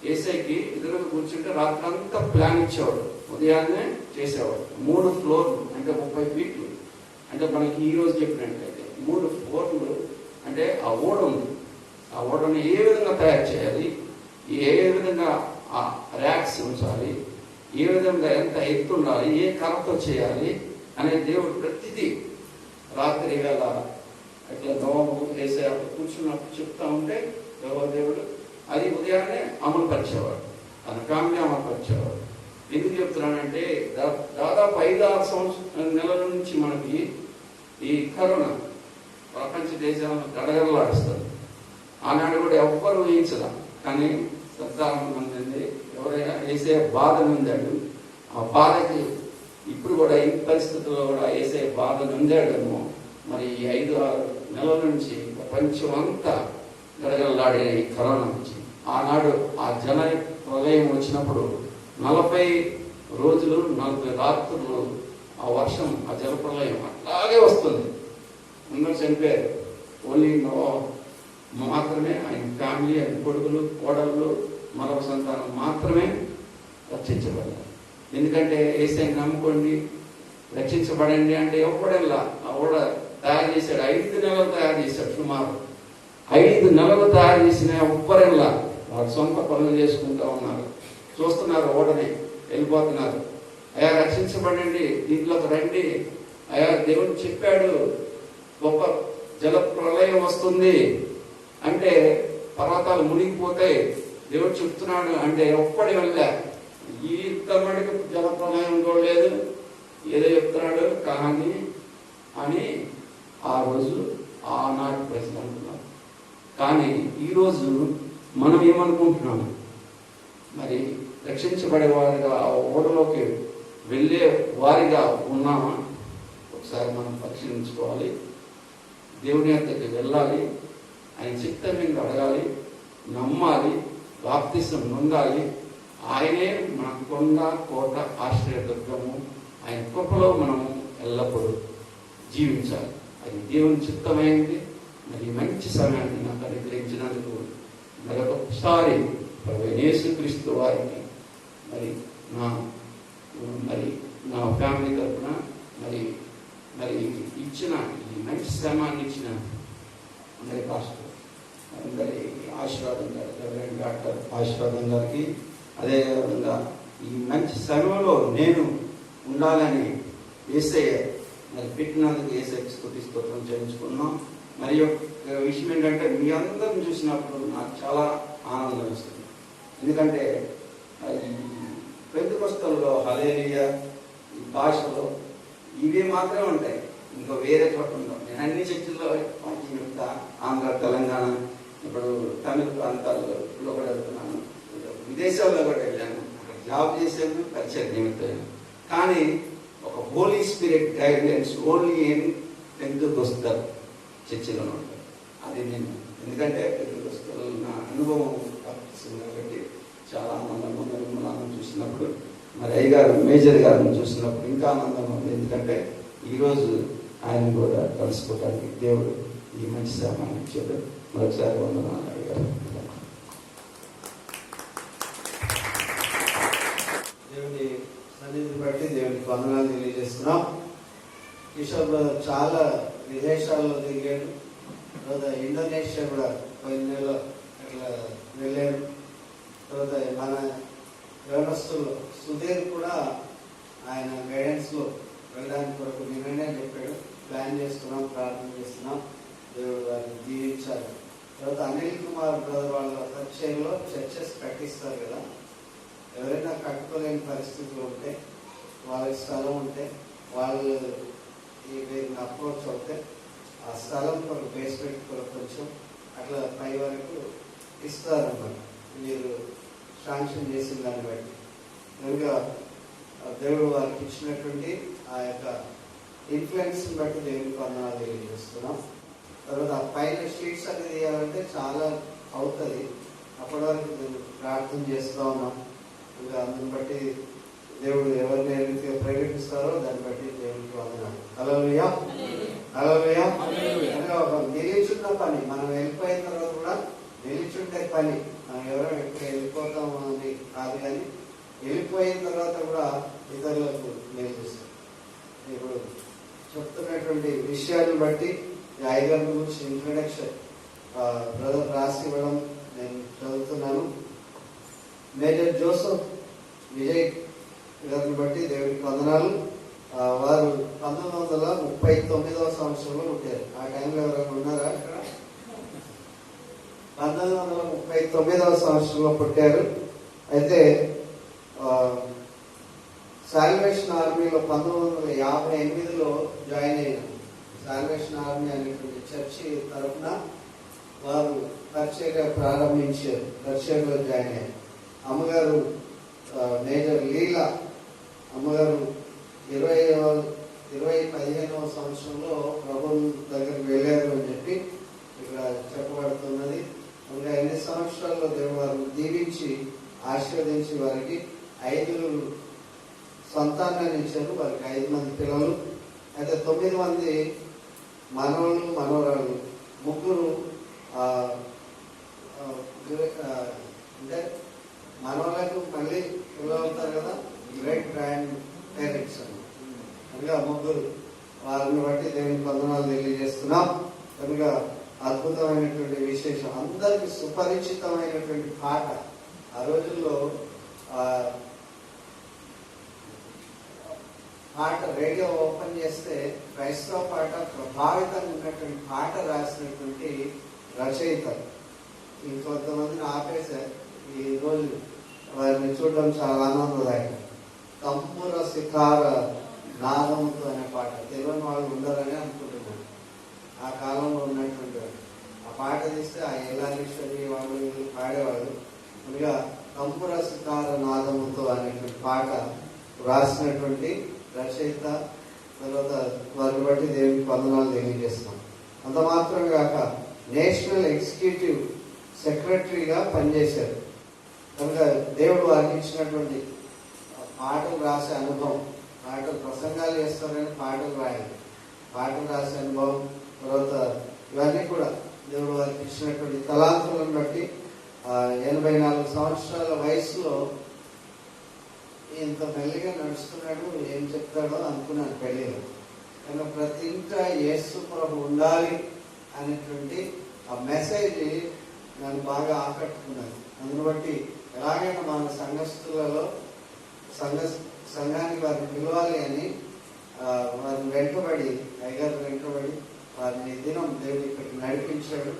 యేసయ్యకి ఎదురుగా కూర్చుంటే రాత్రంతా ప్లాన్ ఇచ్చేవాడు. ఉదయాన్నే చేసేవాడు. 3 ఫ్లోర్లు అంటే 30 ఫీట్లు. అంటే మనకి ఈరోజు చెప్పినట్లయితే 3 ఫ్లోర్లు అంటే ఆ ఓడ ఉంది. ఆ ఓడని ఏ విధంగా తయారు చేయాలి, ఏ విధంగా ఆ ర్యాక్స్ ఉంచాలి, ఏ విధంగా ఎంత ఎత్తు ఉండాలి, ఏ కర్రతో చేయాలి అనే దేవుడు ప్రతిదీ రాత్రి వేళ అట్లా నోవహు యేసయ్య కూర్చున్నప్పుడు చెప్తా ఉంటే దేవుడు అది ఉదయాన్నే అమలు పరిచేవాడు. తన ఫ్యామిలీ అమలు పరిచేవాడు. ఎందుకు చెప్తున్నానంటే దాదాపు 5-6 నెలల నుంచి మనకి ఈ కరోనా ప్రపంచ దేశాలను గడగడలాడిస్తారు. ఆనాడు కూడా ఎవ్వరు ఊహించదా. కానీ మంది ఎవరైనా యేసయ్య బాధ నొందాడు. ఆ బాధకి ఇప్పుడు కూడా ఈ పరిస్థితుల్లో కూడా యేసయ్య బాధ నొందాడేమో. మరి ఈ 5-6 నెలల నుంచి ప్రపంచం అంతా గడగడలాడే ఈ కరోనా నుంచి ఆనాడు ఆ జన ప్రళయం వచ్చినప్పుడు 40 రోజులు 40 రాత్రులు ఆ వర్షం, ఆ జలప్రలయం అట్లాగే వస్తుంది. అందరూ చనిపోయారు. ఓన్లీ మాత్రమే ఆయన ఫ్యామిలీ, ఆయన కొడుకులు, కోడళ్ళు, మరొక సంతానం మాత్రమే రక్షించబడ్డారు. ఎందుకంటే యేసయ్యని నమ్ముకోండి, రక్షించబడండి అంటే ఎవ్వడల్లా ఆవిడ తయారు చేశాడు. 5 నెలలు తయారు చేశాడు. సుమారు 5 నెలలు తయారు చేసిన ఎవ్వరెల్లా వాడు సొంత పనులు చేసుకుంటూ ఉన్నారు. చూస్తున్నారు, ఓడని వెళ్ళిపోతున్నారు. అయ్యా రక్షించబడండి, దీంట్లోకి రండి, అయ్యా దేవుడు చెప్పాడు గొప్ప జల ప్రళయం వస్తుంది అంటే పర్వతాలు మునిగిపోతాయి, దేవుడు చెప్తున్నాడు అంటే ఒక్కడి వల్ల ఇంత మటుకు జల ప్రళయం చూడలేదు, ఏదో చెప్తున్నాడు కానీ అని ఆ రోజు ఆనాటి ప్రజలు అంటున్నారు. కానీ ఈరోజు మనం ఏమనుకుంటున్నాము? మరి రక్షించబడే వారిగా ఆ ఓడలోకి వెళ్ళే వారిగా ఉన్నామా? ఒకసారి మనం పరిశీలించుకోవాలి. దేవుని దగ్గరికి వెళ్ళాలి, ఆయన చిత్తం మీద అడగాలి, నమ్మాలి, బాప్తిసం పొందాలి. ఆయనే మన కొండ, కోట, ఆశ్రయదుర్గము. ఆయన కృపలో మనము ఎల్లప్పుడూ జీవించాలి. అది దేవుని చిత్తమైంది. మరి మంచి సమయాన్ని నాకు అనుగ్రహించినందుకు మరొకసారి యేసుక్రీస్తు వారికి మరి నా ఫ్యామిలీ తరఫున మరి ఇచ్చిన ఈ మంచి శ్రమాన్ని ఇచ్చిన అందరి పాస్టర్ అందరి ఆశీర్వాదం గారు, డాక్టర్ ఆశీర్వాదం గారికి, అదేవిధంగా ఈ మంచి సమయంలో నేను ఉండాలని యేసయ్య మరి పెట్టినందుకు యేసయ్యకి స్తుతి స్తోత్రం చేయించుకున్నాం. మరి ఒక విషయం ఏంటంటే మీ అందరిని చూసినప్పుడు నాకు చాలా ఆనందం వస్తుంది. ఎందుకంటే పెంతెకొస్తల్లో హల్లెలూయా ఈ భాషలో ఇవి మాత్రమే ఉంటాయి, ఇంకా వేరే చోట ఉండవు. నేను అన్ని చర్చిల్లో చెప్తా, ఆంధ్ర, తెలంగాణ, ఇప్పుడు తమిళ ప్రాంతాల్లో కూడా వెళ్తున్నాను, విదేశాల్లో కూడా వెళ్ళాను, జాబ్ చేశాను, పరిచయం నిమిత్తం. కానీ ఒక హోలీ స్పిరిట్ గైడ్లైన్స్ ఓన్లీ ఏం పెంతెకొస్తల్ చర్చిలో ఉంటారు. అది నేను ఎందుకంటే పెంతెకొస్తల్ నా అనుభవం వస్తుంది కాబట్టి చాలా ఆనందంగా ఉంది. మిమ్మల్ని చూసినప్పుడు, మరి అయ్యగారు మేజర్ గారిని చూసినప్పుడు ఇంకా ఆనందంగా ఉంది. ఎందుకంటే ఈరోజు ఆయన కూడా కలుసుకోవడానికి దేవుడు ఈ మంచి సమయాన్ని ఇచ్చాడు. మరొకసారి వందనాలు అయ్యగారు. దేవుని సన్నిధిని బట్టి దేవునికి వందనాలు తెలియజేస్తున్నాం. కిషోర్ బ్రదర్ చాలా విదేశాల్లో తిరిగాడు. తర్వాత ఇండోనేషియా కూడా పోయిన నెలలో అట్లా వెళ్ళాడు. తర్వాత మన వ్యవస్థలో సుధీర్ కూడా ఆయన గైడెన్స్లో వెళ్ళడానికి కొరకు నిన్ననే చెప్పాడు. ప్లాన్ చేస్తున్నాం, ప్రార్థన చేస్తున్నాం, దేవుడు వారిని దీవించాలి. తర్వాత అనిల్ కుమార్ బ్రదర్ వాళ్ళ పరిచయంలో చర్చెస్ కట్టిస్తారు కదా. ఎవరైనా కట్టుకోలేని పరిస్థితులు ఉంటే, వాళ్ళకి స్థలం ఉంటే, వాళ్ళు ఈ వీరిని అప్రోచ్ అవుతే ఆ స్థలం కొరకు బేస్మెంట్ కొరకు కొంచెం అట్లా పై వరకు ఇస్తారన్నమాట, మీరు శాంక్షన్ చేసిన దాన్ని బట్టి. కనుక దేవుడు వారికి ఇచ్చినటువంటి ఆ యొక్క ఇన్ఫ్లుయెన్స్ని బట్టి దేవునికి వందనాలు తెలియజేస్తున్నాం. తర్వాత ఆ పైన షీట్స్ అనేది తీయాలంటే చాలా అవుతుంది. అప్పటి వరకు నేను ప్రార్థన చేస్తూ ఉన్నాం. ఇంకా అందుని బట్టి దేవుడు ఎవరిని ఏ రీతిగా ప్రేరేపిస్తారో దాన్ని బట్టి దేవునికి వందనాలు. హల్లెలూయా, హల్లెలూయా. కనుక ఒక నిలిచున్న పని, మనం వెళ్ళిపోయిన తర్వాత కూడా నిలిచుండే పని. మనం ఎవరో ఎక్కడ వెళ్ళిపోతాం అని కాదు, కానీ వెళ్ళిపోయిన తర్వాత కూడా ఇతరులకు మేలు చేస్తాం. ఇప్పుడు చెప్తున్నటువంటి విషయాన్ని బట్టి ఈ ఐగర్ గురించి ఇంట్రడక్షన్ బ్రదర్ రాసి ఇవ్వడం నేను చదువుతున్నాను. మేజర్ జోసెఫ్ విజయ్ గారిని బట్టి దేవుడికి వందనాలు. వారు 1939వ సంవత్సరంలో పుట్టారు. ఆ టైంలో ఎవరైనా ఉన్నారా అక్కడ? 1939వ సంవత్సరంలో పుట్టారు. అయితే సాల్వేషన్ ఆర్మీలో 1958లో జాయిన్ అయినారు. సాల్వేషన్ ఆర్మీ అనేటువంటి చర్చి తరఫున వారు పరిచర్య ప్రారంభించారు. పరిచర్యలో జాయిన్ అయ్యారు. అమ్మగారు మేజర్ లీలా అమ్మగారు 15వ సంవత్సరంలో ప్రభు దగ్గరికి వెళ్ళారు అని చెప్పి ఇక్కడ చెప్పబడుతున్నది. ఇంకా ఎన్ని సంవత్సరాల్లో దేవుడు వారు దీవించి ఆశీర్వదించి వారికి 5 సంతానాన్ని ఇచ్చారు. వారికి 5 మంది పిల్లలు. అయితే 9 మంది మనవళ్ళు మనవరాళ్ళు. 3 అంటే మనవలకు మళ్ళీ పిల్లలు అవుతారు కదా, గ్రేట్ గ్రాండ్ పేరెంట్స్ అని. కనుక 3 వారిని బట్టి దేవునికి వందనాలు తెలియజేస్తున్నాం. కనుక అద్భుతమైనటువంటి విశేషం, అందరికి సుపరిచితమైనటువంటి పాట. ఆ రోజుల్లో పాట రేడియో ఓపెన్ చేస్తే క్రైస్తవ పాట ప్రభావితంగా ఉన్నటువంటి పాట రాసినటువంటి రచయిత ఇంకొంతమందిని ఆపేశారు. ఈ రోజు వారిని చూడడం చాలా ఆనందదాయకం. తంబుర సితార నాదంతో అనే పాట తెలియని వాళ్ళు ఉండరని అనుకుంటున్నాను. ఆ కాలంలో ఉన్నటువంటి ఆ పాట తీస్తే ఆ ఎల్లారీశ్వరి వాళ్ళు వీళ్ళు పాడేవాళ్ళు. ముందుగా తంబుర సితార నాదముతో అనేటువంటి పాట రాసినటువంటి రచయిత. తర్వాత వారిని బట్టి దేవునికి వందనాలు తెలియజేస్తున్నాం. అంత మాత్రం కాక నేషనల్ ఎగ్జిక్యూటివ్ సెక్రటరీగా పనిచేశారు. కనుక దేవుడు వారికి ఇచ్చినటువంటి పాటలు రాసే అనుభవం, పాటలు ప్రసంగాలు చేస్తారని పాటలు రాయాలి, పాటలు రాసే అనుభవం, తర్వాత ఇవన్నీ కూడా దేవుడు వారికి ఇచ్చినటువంటి తలాంతులను బట్టి 84 సంవత్సరాల వయసులో ఇంత మెల్లిగా నడుస్తున్నాడు, ఏం చెప్తాడో అనుకున్నాను పెళ్ళిలో. కానీ ప్రతి ఇంట యేసు ప్రభు ఉండాలి అనేటువంటి ఆ మెసేజ్ నన్ను బాగా ఆకట్టుకున్నాను. అందుని బట్టి ఎలాగైనా మన సంఘస్థులలో సంఘానికి వారిని పిలవాలి అని వారిని వెంటబడి, అయ్యగారు వెంటబడి వారిని దినం దేవుడు ఇక్కడికి నడిపించాడు.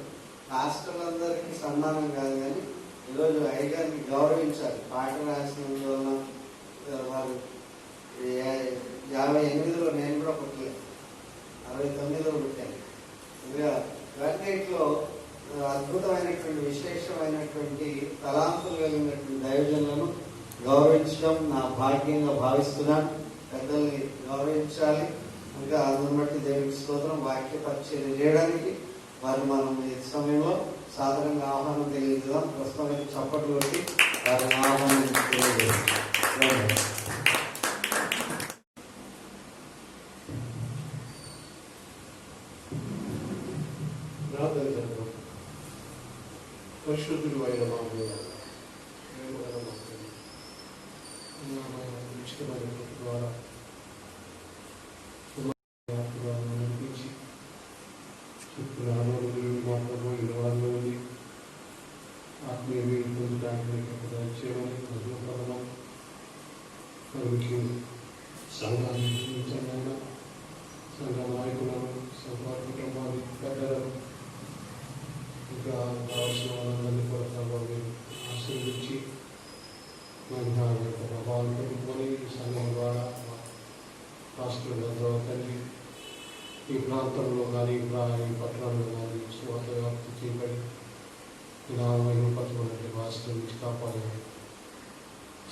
హాస్టలందరికీ సన్మానం కాదు, కానీ ఈరోజు అయ్యగారిని గౌరవించాలి. పాట రాసినందువలన వారు 58లో నేను కూడా పుట్టలేదు, 69లో పుట్టాను. ఇంకా వీటిలో అద్భుతమైనటువంటి విశేషమైనటువంటి తలాంతులు కలిగినటువంటి దైవజనులను గౌరవించడం నా భాగ్యంగా భావిస్తున్నాను. పెద్దల్ని గౌరవించాలి. ఇంకా అందుని బట్టి దేవునికి స్తోత్రం. వాక్య పరిచయం చేయడానికి వారు మనం ఈ సమయంలో సాధారణంగా ఆహ్వానం తెలియజేద్దాం. ప్రస్తుతం చప్పట్లు కొట్టి వారిని ఆహ్వానం తెలియజేద్దాం. పరిశుద్ధుడు అయిన మా ద్వారా నడిపించి ఇప్పుడు రాబోయే మాత్రము ఈ రోజుల్లో ఉంది ఆత్మీయ వీలు పొందడానికి మీకు చేయమని అద్భుతపడము మనకి సంఘాన్ని సంఘంగా సంఘ నాయకులను సంఘ కుటుంబాన్ని పెద్దలను ఇంకా కావాల్సిన వాళ్ళందరినీ కూడా ప్రభావం ఆశీర్వదించి మన యొక్క ప్రభావం పెట్టుకొని సంఘం ద్వారా రాష్ట్రం తండ్రి ఈ ప్రాంతంలో కానీ ఈ పట్టణంలో కానీ స్వాత వ్యాప్తి చేయబడి పట్టణం రాష్ట్రం నుంచి కాపాడాలి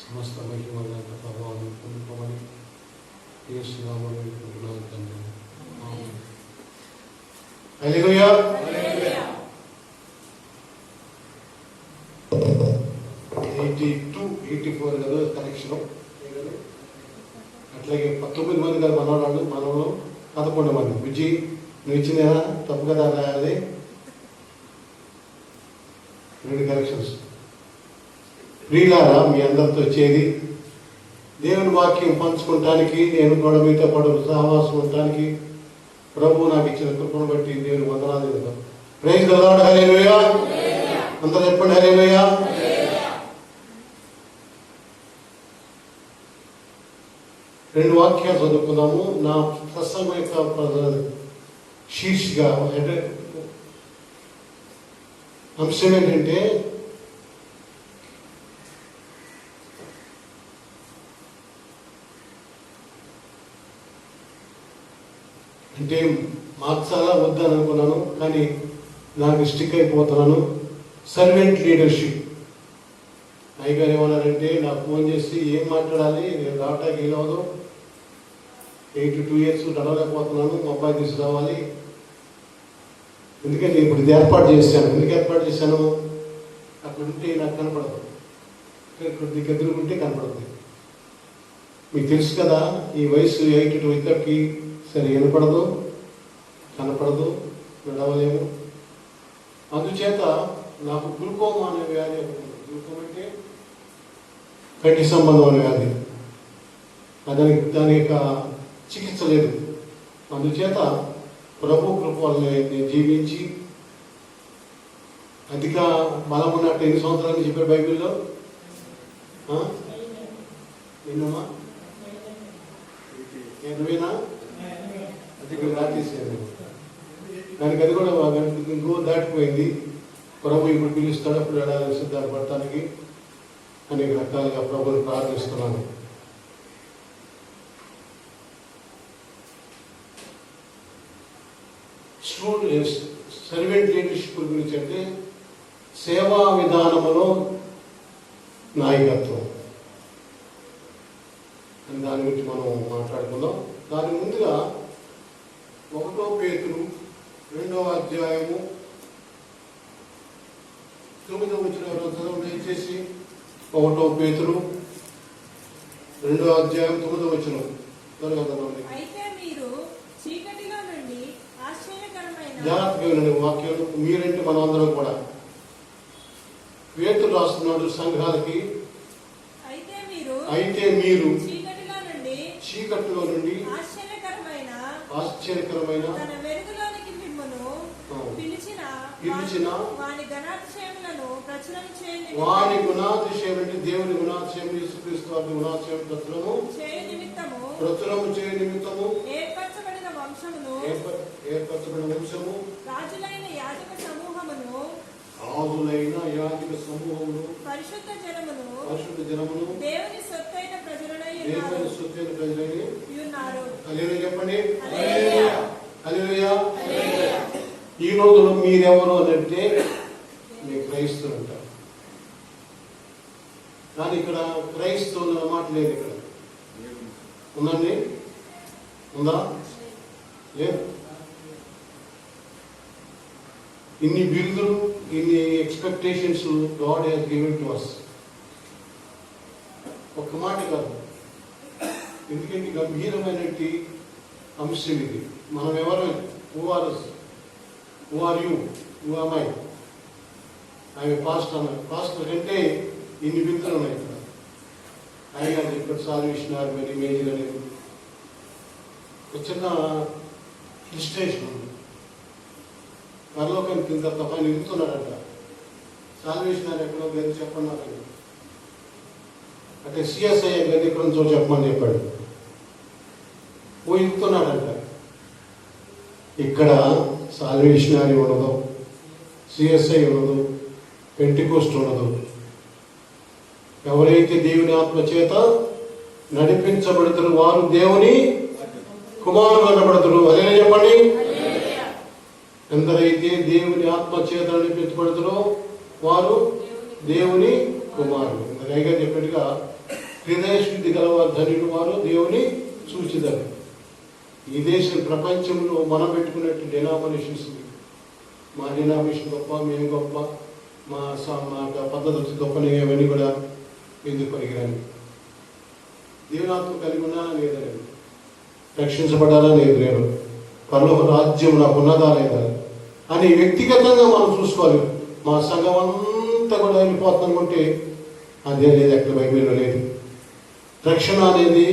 సమస్త మహిమలంత ప్రభావాన్ని పొందుకోమని యేసునామములో వేడుకుంటున్నాను తండ్రి. ఆమేన్. హల్లెలూయా. 82, 84 కదా కనెక్షన్. అట్లాగే 19 మంది కదా మనవాళ్ళు 11 మంది. బుజ్జి నువ్వు ఇచ్చిందేనా తప్పు కదా రాయాలి. 2 కరెక్షన్స్. ప్రియులారా, మీ అందరితో వచ్చేది దేవుని వాక్యం పంచుకోవటానికి, నేను కూడా మీతో పాటు సహవాసం ఉండటానికి ప్రభు నాకు ఇచ్చిన కృపను బట్టి దేవుని వందనాలు చెప్తాను. Praise the Lord. హల్లెలూయా. అందరూ చెప్పండి హల్లెలూయా. రెండు వాక్యాలు చదువుకుందాము. నా ప్రసంగం యొక్క శీర్షిక అంశం ఏంటంటే మార్చాలా వద్దని అనుకున్నాను, కానీ నాకు స్టిక్ అయిపోతున్నాను. Servant leadership. అయ్యగారు ఏమన్నారంటే నాకు ఫోన్ చేసి ఏం మాట్లాడాలి, నేను రావటానికి ఏమవదు, 82 years నడవలేకపోతున్నాను, మా అబ్బాయి తీసుకురావాలి. ఎందుకంటే ఇప్పుడు ఇది ఏర్పాటు చేశాను. ఎందుకు ఏర్పాటు చేశాను? అక్కడ ఉంటే నాకు కనపడదు, ఇక్కడ దగ్గర ఉంటే కనపడుతుంది. మీకు తెలుసు కదా, ఈ వయసు 82 ఇద్దరికి సరే వినపడదు, కనపడదు, నడవలేము. అందుచేత నాకు గ్లూకోమా అనే వ్యాధి. గ్లూకోమా అంటే కంటి సంబంధమైన వ్యాధి. దాని యొక్క చికిత్స లేదు. అందుచేత ప్రభు కృప వలన జీవించి అధిక బలం ఉన్నట్టు 8 సంవత్సరాలు చెప్పారు బైబిల్లో. ఎన్నమ్మా? 80నా? అధిక దాటేసాను. దానికి అది కూడా ఇంకో దాటిపోయింది. ప్రభు ఇప్పుడు పిలుస్తాడు, అప్పుడు వెళ్ళాలని సిద్ధపడటానికి అనేక రకాలుగా ప్రభుని ప్రార్థిస్తున్నాను. సర్వెంట్ లీడర్షిప్ గురించి అంటే సేవా విధానములో నాయకత్వం అని దాని గురించి మనం మాట్లాడుకుందాం. దాని ముందుగా 1 పేతురు 2వ అధ్యాయము 9వ వచనం చదవండి దయచేసి. 1 పేతురు 2వ అధ్యాయం 9వ వచనం చదవండి. జాగ్రత్తగా వాక్యం. మీరంటే మనం అందరం కూడా. పేతురు రాస్తున్నాడు సంఘాలకి, అయితే మీరు చీకటిలో నుండి ఆశ్చర్యకరమైన పిలిచిన వాని గుణాతిశయం అంటే దేవుని గుణాతిశయం, యేసుక్రీస్తు వారి గుణాతిశయం ప్రచురము చేయ నిమిత్తము ఏర్పరచబడిన వంశము, రాజులైన యాజక సమూహమును, పరిశుద్ధ జనమును, దేవుని సొత్తైన ప్రజలై ఉన్నారు. హల్లెలూయా చెప్పండి. హల్లెలూయా. ఈ రోజులో మీరెవరు అని అంటే మీరు క్రైస్తవులు అంటారు. కానీ ఇక్కడ క్రైస్తవులు అన్నమాట లేదు. ఇక్కడ ఉందండి? ఉందా? లేదు. ఇన్ని బిరుదులు, ఇన్ని expectations God has given to us. ఒక్క మాట కాదు. ఎందుకంటే గంభీరమైన అంశం ఇది. మనం ఎవరు? Who are you? Who am I? ఆయన పాస్టర్ అన్నారు. పాస్టర్ కంటే ఇన్ని బిరుదులు ఉన్నాయి ఇక్కడ. ఆయన చెప్పారు సాల్వేషన్ ఆర్మీ మేజర్ అనేది ఒక చిన్న హిస్టేషన్ ఉంది. పరలోకానికి తిన్న తప్ప ఆయన ఎదుగుతున్నాడంట. సాల్వేషన్ అని ఎక్కడో గది చెప్పండి నాకు. అంటే సిఎస్ఐ గది ఎక్కడ నుంచో చెప్పమని చెప్పాడు. ఎదుగుతున్నాడంట. ఇక్కడ సాల్వేషన్ అని ఉండదు, సిఎస్ఐ ఉండదు, పెంటికోస్ట్ ఉండదు. ఎవరైతే దేవుని ఆత్మ చేత నడిపించబడతారు వారు దేవుని కుమారులు అనబడతారు. అదే చెప్పండి. ఎందరైతే దేవుని ఆత్మ చేత నడిపించబడతారో వారు దేవుని కుమారులు. పైగా చెప్పినట్టుగా హృదయ శుద్ధి గలవారు ధన్యులు వారు దేవుని చూచిదారు. ఈ దేశం ప్రపంచంలో మనం పెట్టుకున్నట్టు డెనామినేషన్స్, మా డెనామినేషన్ గొప్ప, మేము గొప్ప, మా పద్ధతి గొప్పని అవన్నీ కూడా ఎందుకు పనికిరాని. దేవునాత్మ కలిగి ఉన్నానా లేదా, రక్షించబడాలా లేదు, నేను పరలోక రాజ్యం నాకు ఉన్నదా లేదా అని వ్యక్తిగతంగా మనం చూసుకోవాలి. మా సంఘం అంతా కూడా వెళ్ళిపోతుందనుకుంటే అదే లేదు, ఎక్కడ బైబిల్లో లేదు. రక్షణ అనేది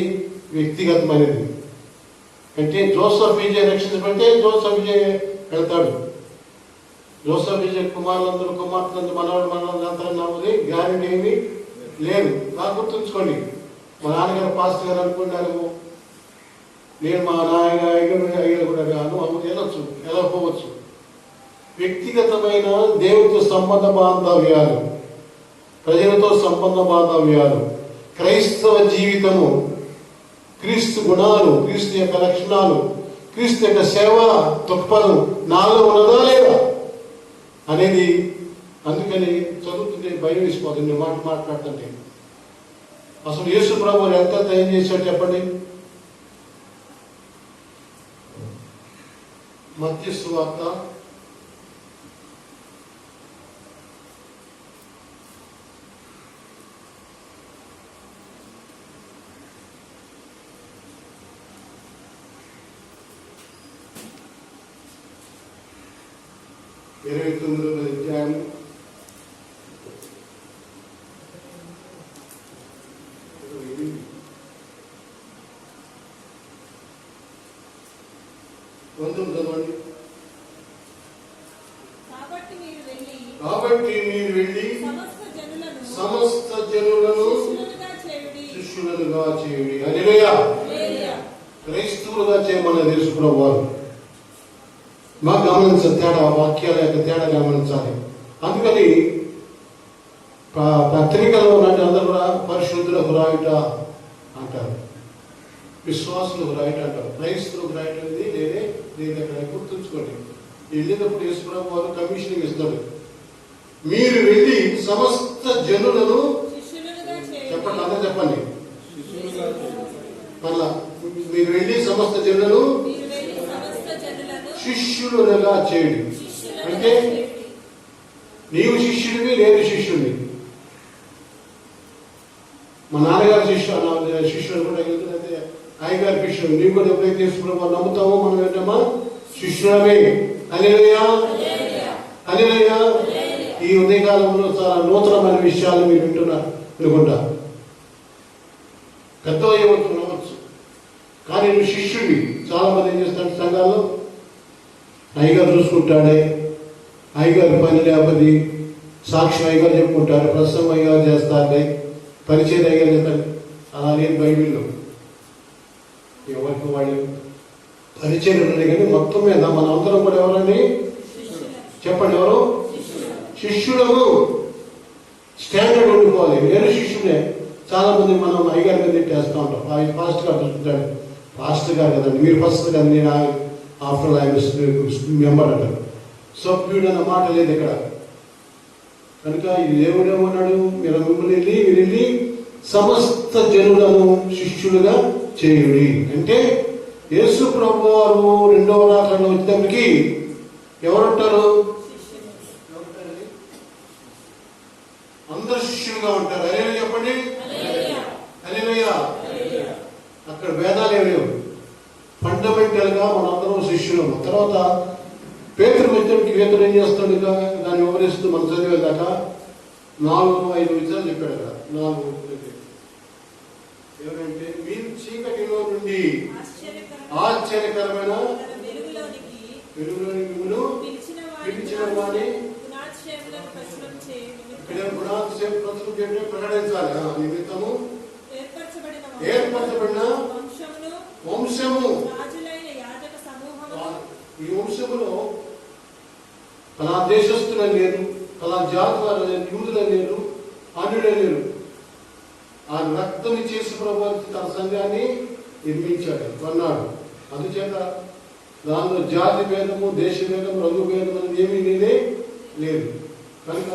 వ్యక్తిగతమైనది. అంటే జోసఫ్ విజయ్ రక్షించబడితే జోసఫ్ విజయ్ వెళ్తాడు. జోసఫ్ విజయ్ కుమారులందరూ కుమార్తెలందరూ మనవాళ్ళు అంతా గ్యారెంటీ ఏమీ లేదు. నాకు గుర్తుంచుకోండి, మా నాన్నగారు పాస్టర్ గారు అనుకున్నారు, నేను మా నాయన కూడా గాను వెళ్ళొచ్చు, వెళ్ళకపోవచ్చు. వ్యక్తిగతమైన దేవుడితో సంబంధ బాంధవ్యాలు, ప్రజలతో సంబంధ బాంధవ్యాలు, క్రైస్తవ జీవితము, క్రీస్తు గుణాలు, క్రీస్తు యొక్క లక్షణాలు, క్రీస్తు యొక్క సేవ తృక్పథం నాలో ఉన్నదా లేదా అనేది. అందుకని చదువుతుంటే భయం వేసిపోతుంది మాట్లాడుతుంటే. అసలు యేసు ప్రభు ఎంత ఏం చేశాడు చెప్పండి. మత్తయి సువార్త 29వ అధ్యాయం 19 కాబట్టి మీరు వెళ్ళి సమస్త జనులను శిష్యులుగా చేయుడి. హల్లెలూయా. క్రైస్తవులుగా చేయమని తెలుసుకున్న వారు మా గమనించాలి, తేడా వాక్యాల యొక్క తేడా గమనించాలి. అందుకని పత్రికలో ఉన్నట్టు అందరూ కూడా పరిశుద్ధులకు రాయుట అంటారు, విశ్వాసులకు రాయుట అంటారు. క్రైస్తవులకు రాయట అనేది లేదు అక్కడ గుర్తుంచుకోండి. వెళ్ళినప్పుడు యేసుప్రభు వారు కమిషనింగ్ ఇస్తాడు. మీరు వెళ్ళి సమస్త జనులను చెప్పండి, అందరూ చెప్పండి మళ్ళా. మీరు వెళ్ళి సమస్త జనులను శిష్యులుగా చేయుడి. అంటే నీవు శిష్యుడివి, నేను శిష్యుడిని. మా నాన్నగారు శిష్యుడు కూడా అయితే అయ్యగారి శిష్యుడు. నీవు కూడా ఎప్పుడైతే తీసుకున్నామో నమ్ముతామో మనం ఏంటమ్మా శిష్యుడమే. హల్లెలూయా, హల్లెలూయా. ఈ ఉదయకాలంలో చాలా నూతనమైన విషయాలు మీరు వింటున్నారు అనుకుంటా. పెద్ద అవ్వచ్చు కానీ నువ్వు శిష్యుడివి. చాలా మంది ఏం చేస్తాడు సంఘాల్లో, అయ్యగారు చూసుకుంటాడే, అయ్యగారు పని లేకపోతే సాక్ష్యం అయ్యగారు చెప్పుకుంటారు, ప్రసవం అయ్యగారు చేస్తాడే, పరిచయం అయ్యగారు చేస్తారు. అలా లేదు బైబిల్లో. ఎవరికి వాళ్ళు పరిచయం ఉన్నాయి కానీ మొత్తం మీద మన అందరం కూడా ఎవరండి చెప్పండి, ఎవరు శిష్యుడము. స్టాండర్డ్ ఉండిపోవాలి. నేను శిష్యుడే. చాలా మంది మనం అయ్యగారి మీద తిట్టేస్తూ ఉంటాం. పాస్టర్ గారు చూసుకుంటాడు, పాస్టర్ గారు కదండి మీరు ఫస్ట్ కదా, నేను ఆఫ్టర్ ఐ మెంబర్ అంటారు. సభ్యుడు అన్న మాట లేదు ఇక్కడ. కనుక ఇది దేవుడు ఏమన్నాడు, మీరు వెళ్ళి సమస్త జనులను శిష్యులుగా చేయుడి. అంటే యేసు ప్రభు వారు రెండవ రాకడలో వచ్చేటప్పటికి ఎవరుంటారు, అందరు శిష్యులుగా ఉంటారు. హల్లెలూయా చెప్పండి, హల్లెలూయా. అక్కడ భేదాలు ఏమి లేవు. ఫండమెంటల్ గా మనందరం శిష్యులము. తర్వాత పేతురు వచ్చేటికి పేతురు ఏం చేస్తాడు, దాన్ని వివరిస్తూ మనం చదివేదాకా 4-5 విషయాలు చెప్పాడు అక్కడ. 4 ఎవరంటే మీరు చీకటిలో నుండి ఆశ్చర్యకరమైన వెలుగులోనికి పిలిచిన ప్రస్తుతం చెప్పి ప్రకటించాలి. నిమిత్తము ఏర్పరచబడిన వంశము రాజులైన యాజక సమూహము. ఈ వంశములో అలా దేశస్తులే లేరు, అలా జాతి వారు లేరు, యూదులే లేరు, అన్యులే లేరు. ఆ రక్తం చేసి ప్రభు తన సంఘాన్ని నిర్మించాడు, కొన్నాడు. అందుచేత దానిలో జాతి భేదము, దేశ భేదము, రంగు భేదం అనేది ఏమీ లేదు. కనుక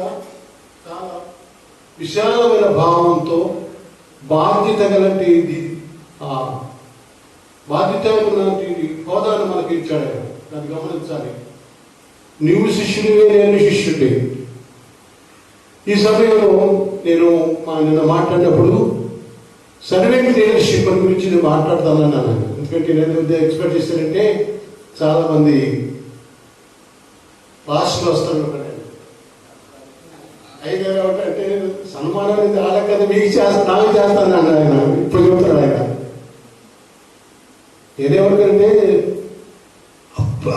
చాలా విశాలమైన భావంతో బాధ్యత గలంటి బాధ్యత హోదాను మనకి ఇచ్చాడు. దాన్ని గమనించాలి. నీవు శిష్యుడివే, నేను శిష్యుడి. ఈ సమయంలో నేను నిన్న మాట్లాడినప్పుడు సర్వెంట్ లీడర్షిప్ గురించి నేను మాట్లాడతానన్నాను. ఎందుకంటే నేను ఎక్స్పెక్ట్ చేశానంటే చాలా మంది పాస్టర్లు వస్తారు. అయితే అంటే సన్మానం అనేది వాళ్ళ కదా మీకు నాకు చేస్తాను ఆయన ఇప్పుడు చెబుతాడు. ఆయన ఏదేమంటే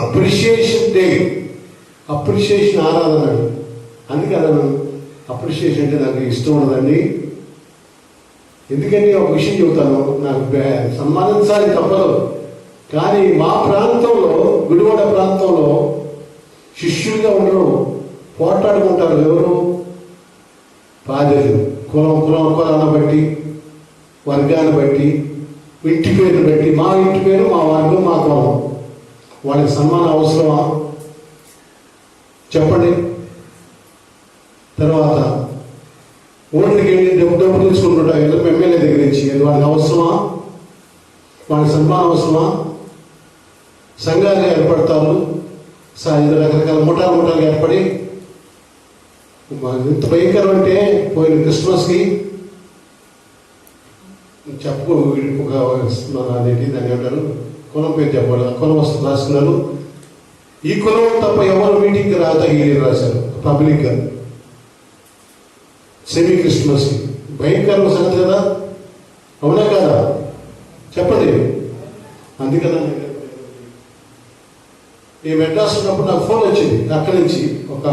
అప్రిషియేషన్ డే, అప్రిషియేషన్ ఆరాధన. అందుకే అన్నాను అప్రిషియేషన్ అంటే నాకు ఇష్టం ఉండదండి. ఎందుకంటే ఒక విషయం చెబుతాను, నాకు సన్మానించాలి తప్పదు. కానీ మా ప్రాంతంలో, గుడివాడ ప్రాంతంలో శిష్యులుగా ఉండరు, పోట్లాడుకుంటారు. ఎవరు? పాదలు. కులాన్ని బట్టి, వర్గాన్ని బట్టి, ఇంటి పేరుని బట్టి. మా ఇంటి పేరు, మా వర్గం, మా కులం. వాళ్ళకి సన్మానం అవసరమా చెప్పండి? తర్వాత ఓట్లకి వెళ్ళి డబ్బులు తీసుకుంటుంటారు ఎమ్మెల్యే దగ్గర నుంచి. వాళ్ళకి అవసరమా? వాళ్ళకి సన్మానం అవసరమా? సంఘాలు ఏర్పడతారు, రకరకాల ముఠాలు ఏర్పడి ఎంత భయంకరం అంటే పోయిన క్రిస్మస్కి చెప్పు దాన్ని అంటారు, కులం పేరు చెప్పాలి. కులం వస్తుంది రాసుకున్నారు. ఈ కులం తప్ప ఎవరు మీటింగ్కి రాశారు పబ్లిక్గా సెమీ క్రిస్మస్కి. భయంకరమైన సంగతి కదా, అవునా కదా చెప్పండి. అందుకని ఈ మెడ్రాస్ ఉన్నప్పుడు నాకు ఫోన్ వచ్చింది అక్కడి నుంచి. ఒక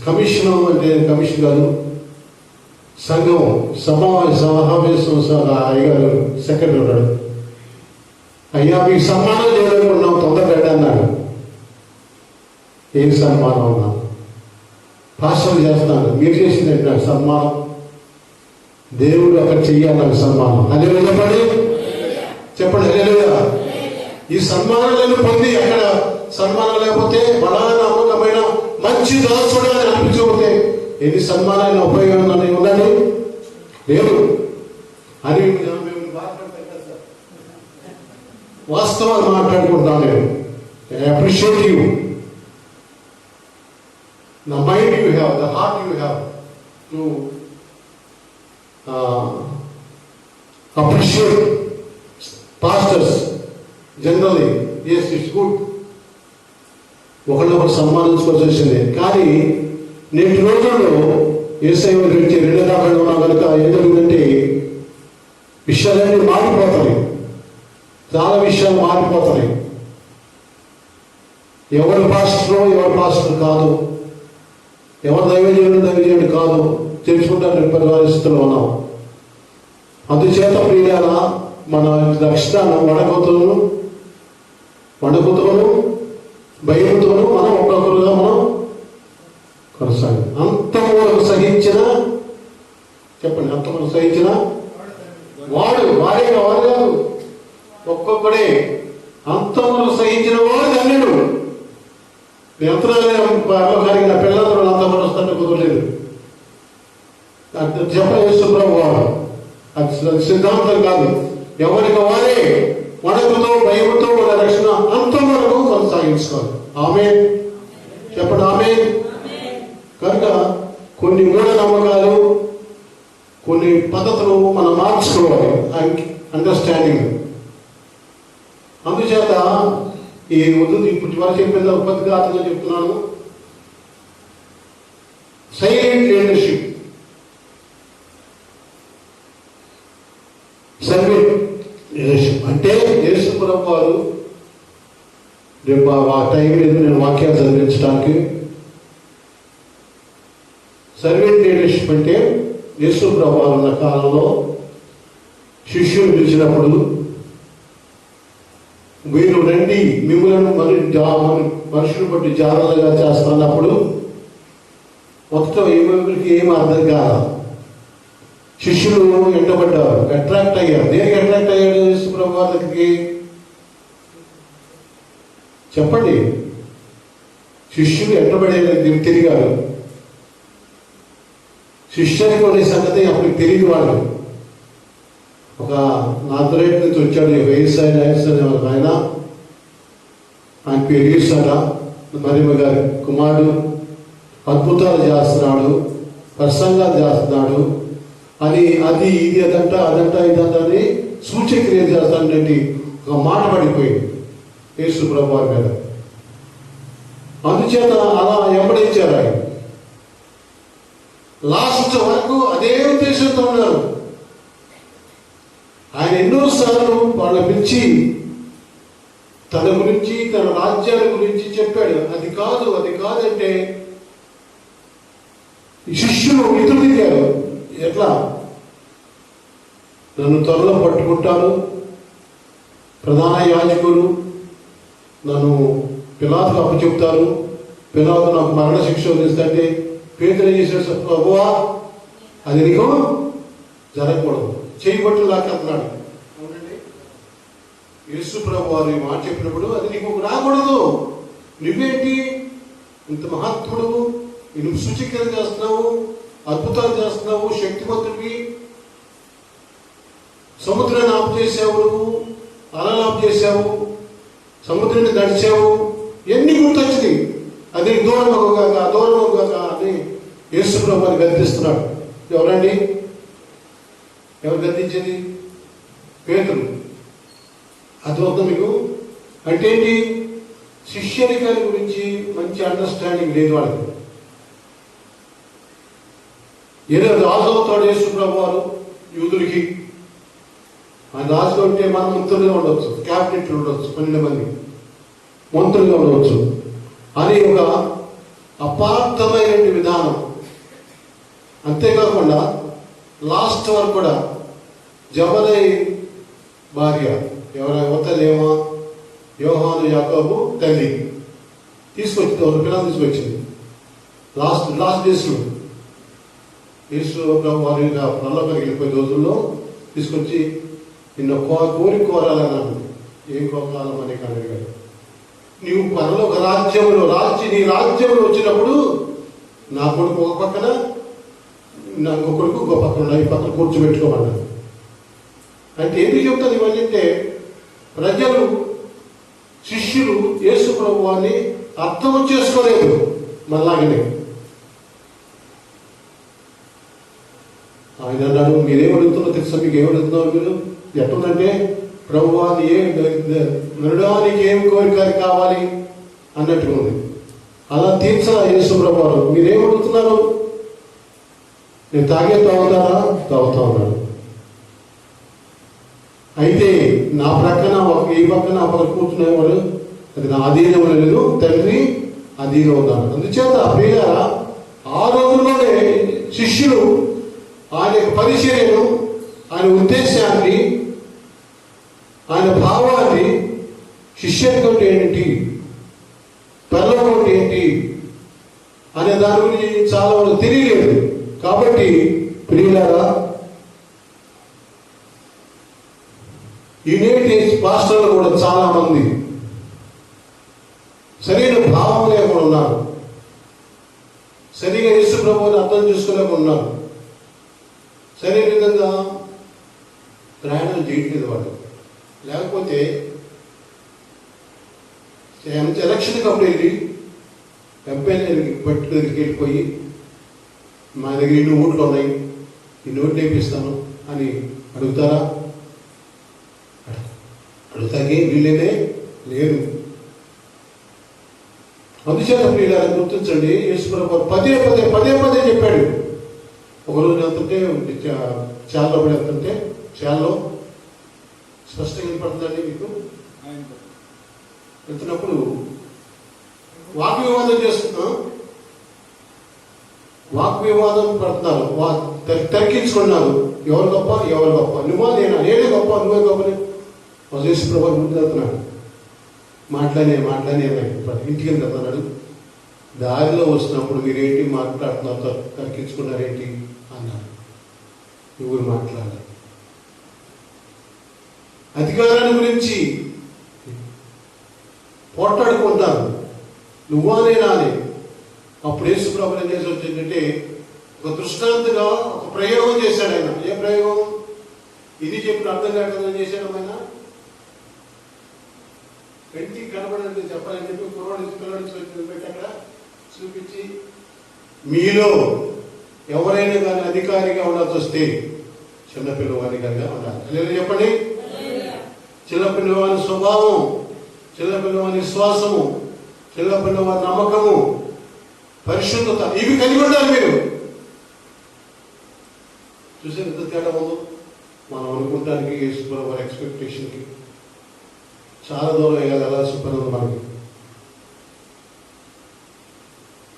కమిషన్ అంటే కమిషన్ కాదు, సంఘం సమావేశం అయ్యగారు సెక్రటరీ ఉన్నాడు. అయ్యా మీకు సన్మానం చేయాలనుకున్నాం, తొందరగా అన్నాడు. ఏం సన్మానం అన్నా? పాస్టర్లు చేస్తున్నాను. మీరు చేసింది నాకు సన్మానం, దేవుడు అక్కడ చెయ్యాలి నాకు సన్మానం. అదే విధపడి చెప్పండి. అదే ఈ సన్మానాలను పొంది అక్కడ సన్మానం లేకపోతే బలా నమ్మకమైన మంచి దాసుడు అని అనిపించకపోతే ఎన్ని సన్మానాలు ఉపయోగం ఉందండి? లేదు అని వాస్తవాలు మాట్లాడుకుంటున్నాను నేను. I appreciate you. The mind you have, the heart you have to appreciate pastors generally. Yes, it's good. ఒకరినొకరు సన్మానించుకోవాల్సిందే. కానీ నేటి రోజుల్లో యేసయ్య గురించి 2 దాఖలు ఉన్నా కనుక ఏం జరిగిందంటే విషయాలన్నీ మారిపోతాయి. చాలా విషయాలు మారిపోతాయి. ఎవరు పాస్టర్ కాదు, ఎవరు దైవజనుడు కాదు తెలుసుకుంటారు పరిస్థితుల్లో ఉన్నాం. అందుచేత ప్రియాల మన లక్షణాలు వణకుతోను భయంతోనూ మనం ఒక్కొక్కరుగా మనం కొనసాగి అంతవరకు సహించిన చెప్పండి. అంతవరకు సహించిన వాడే కాదు, ఒక్కొక్కడే అంతవరకు సహించిన వాడు ధన్యుడు. ఎంతకారికి నా పిల్లలందరూ అంత వస్తుంటే కుదరలేదు. చెప్పేశ్వరరావు వాడు అది సిద్ధాంతం కాదు. ఎవరికి వారే వణకుతో భయముతో మన రక్షణ అంతవరకు కొనసాగించుకోవాలి. ఆమేన్ చెప్పండి. ఆమేన్. కనుక కొన్ని మూఢనమ్మకాలు, కొన్ని పద్ధతులు మనం మార్చుకోవాలి, అండర్స్టాండింగ్. అందుచేత ఈ ఇప్పుడు వరకు చెప్పిన ఉపద్ఘాతంగా చెప్తున్నాను. సైలెంట్ లీడర్షిప్, సర్వెంట్ లీడర్షిప్ అంటే యేసుప్రభు వారు రేపు ఆ టైం లేదు నేను వాక్యాలు చదివించడానికి. సర్వెంట్ లీడర్షిప్ అంటే యేసు ప్రభువు ఉన్న కాలంలో శిష్యులు పిలిచినప్పుడు మీరు రండి మిమ్మల్ని మనుషులు బట్టి జాగ్రత్తగా చేస్తున్నప్పుడు మొత్తం ఏమికి ఏం అర్థం కాదు. శిష్యులు ఎంటబడ్డారు, అట్రాక్ట్ అయ్యారు. దేనికి అట్రాక్ట్ అయ్యాడు యేసు ప్రభు వారి దగ్గరికి? చెప్పండి. శిష్యులు ఎంటబడే తిరిగారు. శిష్యునికి అనే సంగతి అప్పటికి తెలియదు వాళ్ళు. ఒక నాజరేతు నుంచి వచ్చాడు వ్యవసాయ ఆయన, ఆయన పేరు యేసట, మరియమ్మ గారి కుమారుడు, అద్భుతాలు చేస్తున్నాడు, ప్రసంగాలు చేస్తున్నాడు అని అది ఇది అదంట ఇదంట అని సూచక్రియ చేస్తానంటే ఒక మాట పడిపోయింది యేసు ప్రభు వారి మీద. అందుచేత అలా వెంబడించారు. ఆయన లాస్ట్ వరకు అదే ఉద్దేశంతో ఉన్నారు. ఆయన ఎన్నోసార్లు వాళ్ళ పిలిచి తన గురించి తన రాజ్యాల గురించి చెప్పాడు. అది కాదంటే శిష్యులు ఎదురుదిగారు. ఎట్లా? నన్ను త్వరలో పట్టుకుంటారు ప్రధాన యాజకులు, నన్ను పిలాతుకు అప్పచెప్తారు, పిలాతు నాకు మరణ శిక్ష విధిస్తుంటే పేతురు ఏం చేశాడు? ప్రభువా అది నీకు జరగకూడదు, చేయబట్టు లాకెళ్తున్నాడు. అవునండి, యేసు ప్రభు వారు మాట చెప్పినప్పుడు అది నీకు రాకూడదు. నువ్వేంటి ఇంత మహాత్ముడు, నువ్వు సూచక్రియ చేస్తున్నావు, అద్భుతాలు చేస్తున్నావు, శక్తివంతుడివి, సముద్రాన్ని ఆపు చేసావు, నువ్వు అలలు ఆపు చేసావు, సముద్రాన్ని నడిచావు, ఎన్ని గుర్తొచ్చింది. అది దూరం అవ్వగాక అని యేసు ప్రభు వారిని గద్దిస్తున్నాడు. ఎవరండి? ఎవరు గద్దించేది? పేతురు. అర్థమవుతుంది మీకు? అంటే ఏంటి? శిష్యరికాల గురించి మంచి అండర్స్టాండింగ్ లేదు వాళ్ళకి. ఏదో రాజు అవుతాడు యేసు ప్రభు వారు యూదులకి. ఆయన రాజుగా ఉంటే మనం మంత్రులుగా ఉండవచ్చు, క్యాబినెట్లు ఉండవచ్చు, 12 మంది మంత్రులుగా ఉండవచ్చు అని ఒక అపార్థమైన విధానం. అంతేకాకుండా లాస్ట్ వరకు కూడా జబలై భార్య ఎవరైనా యోహాను యాకోబు తల్లి తీసుకొచ్చింది, ఒక పిల్లలు తీసుకొచ్చింది. లాస్ట్ డేస్లో యేసు వారి పరలోకానికి వెళ్ళిపోయే రోజుల్లో తీసుకొచ్చి నిన్న కోరాలన్నాను. ఏం కోరాలమని అడిగాడు. నీవు పరలోక రాజ్యంలో నీ రాజ్యంలో వచ్చినప్పుడు నా కొడుకు ఒక పక్కన, నా కొడుకు ఒక పక్కన, ఈ పక్కన కూర్చోబెట్టుకోమన్నాడు. అంటే ఎందుకు చెప్తాను ఇవన్నీ అంటే, ప్రజలు శిష్యులు యేసు ప్రభు వారిని అర్థం చేసుకోలేదు. మళ్ళాగనే ఆయన అన్నాడు, మీరేమడుగుతున్నారో తెలుసా? మీకు ఏమడుగుతున్నారు మీరు? ఎట్లుందంటే ప్రభువా నడడానికి ఏం కోరిక కావాలి అన్నట్టుగా ఉంది. అలా తీర్చా యేసు ప్రభు వారు. మీరేమడుగుతున్నారు? నేను తాగుతారా? తాగుతా ఉన్నాను. అయితే నా ప్రక్కన ఈ పక్కన ఒకరు కూర్చునేవాడు, అది నా అధీనంలో లేదు, తండ్రి అధీనంలో ఉన్నాను. అందుచేత ప్రియులారా, ఆ రోజుల్లోనే శిష్యులు ఆయన పరిచర్యను, ఆయన ఉద్దేశాన్ని, ఆయన భావాన్ని, శిష్యత్వం ఏంటి, పరలోకం ఏంటి అనే దాని గురించి చాలా వరకు తెలియలేదు. కాబట్టి ప్రియులారా, ఈ నేటి పాస్టర్లు కూడా చాలా మంది సరైన భావం లేకుండా ఉన్నారు, సరిగా యేసు ప్రభువుని అర్థం చేసుకోలేకుండా ఉన్నారు, సరైన విధంగా ప్రయాణం చేయట్లేదు వాళ్ళు. లేకపోతే ఎలక్షన్కి అప్పుడు వెళ్ళి ఎమ్మెల్యే బట్టి దగ్గరికి వెళ్ళిపోయి మా దగ్గర ఇన్ని ఓట్లు ఉన్నాయి, ఇన్ని ఓట్లు వేపిస్తాను అని అడుగుతారా? అడుగుతాకే వీళ్ళేనే లేరు. అందుచేత ప్రియులారా గుర్తించండి, యేసు ప్రభువు పదే పదే చెప్పాడు. ఒకరోజు వెళ్తుంటే చాలలో పడి వెళ్తుంటే చాలలో స్పష్టంగా వినపడుతుందండి మీకు. వెళ్తున్నప్పుడు వాగ్వివాదం చేస్తున్నాం, వాగ్వివాదం పడుతున్నారు, తర్కించుకున్నారు. ఎవరు గొప్ప ఎవరు గొప్ప, నువ్వా నేనా, నేనే గొప్ప నువ్వే గొప్పని యేసు ప్రభువు ముందు వెళ్తున్నాడు. మాట్లాడే ఇంటికి వెళ్తున్నాడు. దారిలో వస్తున్నప్పుడు మీరేంటి మాట్లాడుతున్నారు, తర్కించుకున్నారేంటి అన్నారు. ఎవరు మాట్లాడాలి? అధికారాన్ని గురించి పోట్లాడుకుంటారు, నువ్వా నేనా అని. అప్పుడు యేసు ప్రభువు ఏం చేసి వచ్చిందంటే ఒక దృష్టాంతగా ఒక ప్రయోగం చేశాడు ఆయన. ఏ ప్రయోగం? ఇది చెప్పిన అర్థం కాకుండా చేశాడు ఆయన. కంటికి కనబడండి చెప్పాలని చెప్పి పిల్లడి పెట్టి అక్కడ చూపించి, మీలో ఎవరైనా కానీ అధికారిగా ఉండాల్సి వస్తే చిన్నపిల్లవాడి అధికారిగా ఉండాలి. లేదా చెప్పండి. చిన్నపిల్లవాడి స్వభావం, చిన్నపిల్లవాడి విశ్వాసము, చిన్నపిల్లవాడి నమ్మకము, పరిశుద్ధత, ఇవి కలిగి ఉండాలి మీరు. చూసే ఎంత తేడా ఉందో మనం అనుకుంటానికి యేసుప్రభువు ఎక్స్పెక్టేషన్కి చాలా దూరం వెళ్ళాల్సి పని ఉంది మనకి.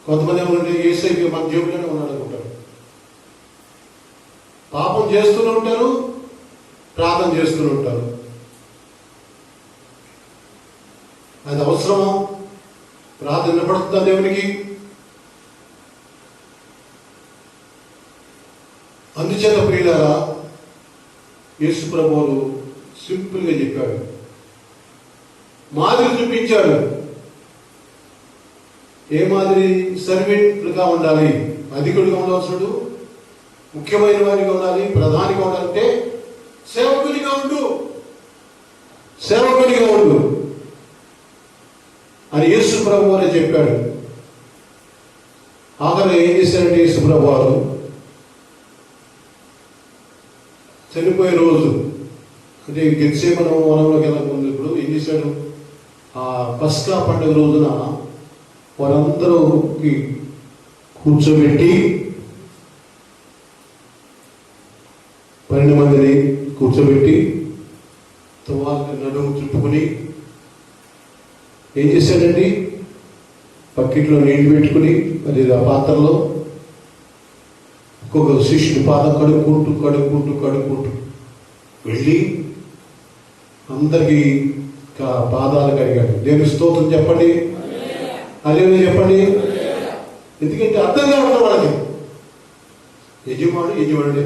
కొంతమంది ఏమంటే యేసయ్య మన జేబులోనే ఉన్నాడు అనుకుంటారు. పాపం చేస్తూనే ఉంటారు, ప్రార్థన చేస్తూనే ఉంటారు. అది అవసరమా? ప్రార్థన వినపడుతుందా దేవునికి? అందుచేత ప్రియులారా, యేసు ప్రభువు సింపుల్గా చెప్పాడు, మాదిరి చూపించాడు. ఏ మాదిరి? సర్వెంట్లుగా ఉండాలి, అధికుడిగా ఉండవలసిడు, ముఖ్యమైన వారిగా ఉండాలి, ప్రధానిగా ఉండాలంటే సేవకునిగా ఉండు, సేవకునిగా ఉండు అని యేసు ప్రభువు వారే చెప్పాడు. ఆఖరి ఏం చేశారంటే యేసు ప్రభువు వారు చనిపోయే రోజు, అంటే గెత్సేమనే వనంలోకి వెళ్ళకముందు ఇప్పుడు ఏం చేశాడు? ఆ పస్కా పండుగ రోజున వారందరూకి కూర్చోబెట్టి 12 మందిని కూర్చోబెట్టి తువాలు నడుము చుట్టుకుని ఏం చేశాడండి? బకెట్లో నీళ్లు పెట్టుకుని అది ఆ పాత్రలో ఒక్కొక్క శిష్యుడి పాదం కడుక్కుంటూ వెళ్ళి అందరికీ పాదాలు కడిగాడు. దేవుని స్తోత్రం చెప్పండి, హల్లెలూయా చెప్పండి. ఎందుకంటే అర్థం కావడం వాళ్ళకి యజమానుడే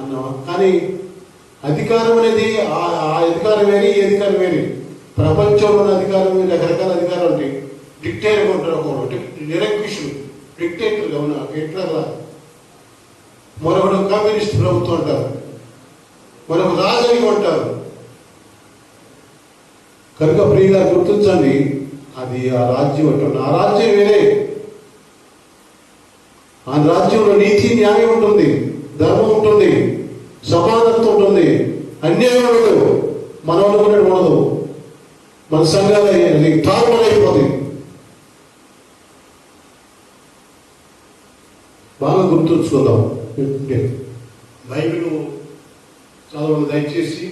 అన్నావా. కానీ అధికారం అనేది ఆ అధికారం వేరే, ఈ అధికారం వేరే. ప్రపంచంలో అధికారం రకరకాల అధికారం ఉంటాయి. డిక్టేటర్ ఉంటారు, ఒకడు నిరంకుశుడు డిక్టేటర్గా ఉన్న హిట్లర్లా, మరొకడు కమ్యూనిస్ట్ ప్రభుత్వం అంటారు, మరొక రాజరికం అంటారు. కనుక ప్రియుగా గుర్తించండి, అది ఆ రాజ్యం అంటుంది. ఆ రాజ్యం వేరే. ఆ రాజ్యంలో నీతి న్యాయం ఉంటుంది, ధర్మం ఉంటుంది, సమానత్వం ఉంటుంది, అన్యాయం ఉండదు, మనం అనుకున్నట్టు ఉండదు. మన సంఘాలు తారుమారైపోతుంది. బాగా గుర్తుంచుకుందాం. బైబిల్ చదవండి దయచేసి.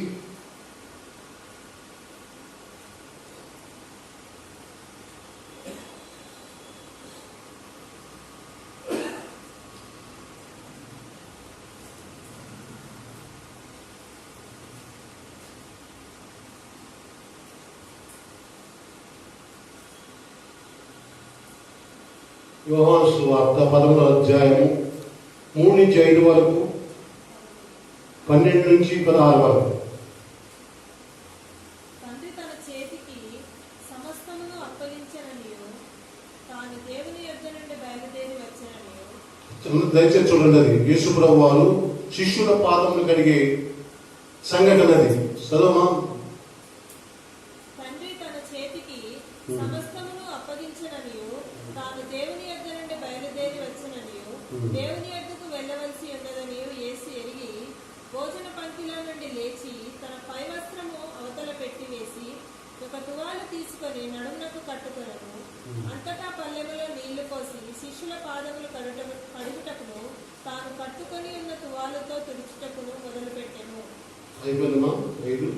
యోహాను సువార్త 11వ అధ్యాయము 3 నుంచి 5 వరకు, 12 నుంచి 16 వరకు. తండ్రి తన చేతికి సమస్తమును అప్పగించననియు, తాను దేవుని యొద్ద నుండి బయలుదేరి వచ్చననియు. దయచేసి చూడండి, అది యేసు ప్రభువు వారు శిష్యుల పాదములు కడిగే సంఘటన. అది చదవమా. తండ్రి తన చేతికి సమస్తమును అప్పగించననియు, తాను దేవుని యొద్ద నుండి బయలుదేరి వచ్చననియు, దేవుని యొద్దకు వెళ్ళవలసి ఉన్నదనియు యేసు ఎరిగి భోజన పంక్తిలో నుండి లేచి తన పై వస్త్రము అవతల పెట్టి వేసి ఒక తువాలు తీసుకొని నడుమునకు కట్టుకొనెను. అంతటా పల్లెములో నీళ్లు పోసి శిష్యుల పాదములు కడుగుటకును తాను కట్టుకొని ఉన్న తువాలుతో తుడుచుటకును మొదలుపెట్టెను. అయిపోయిందమ్మా. 5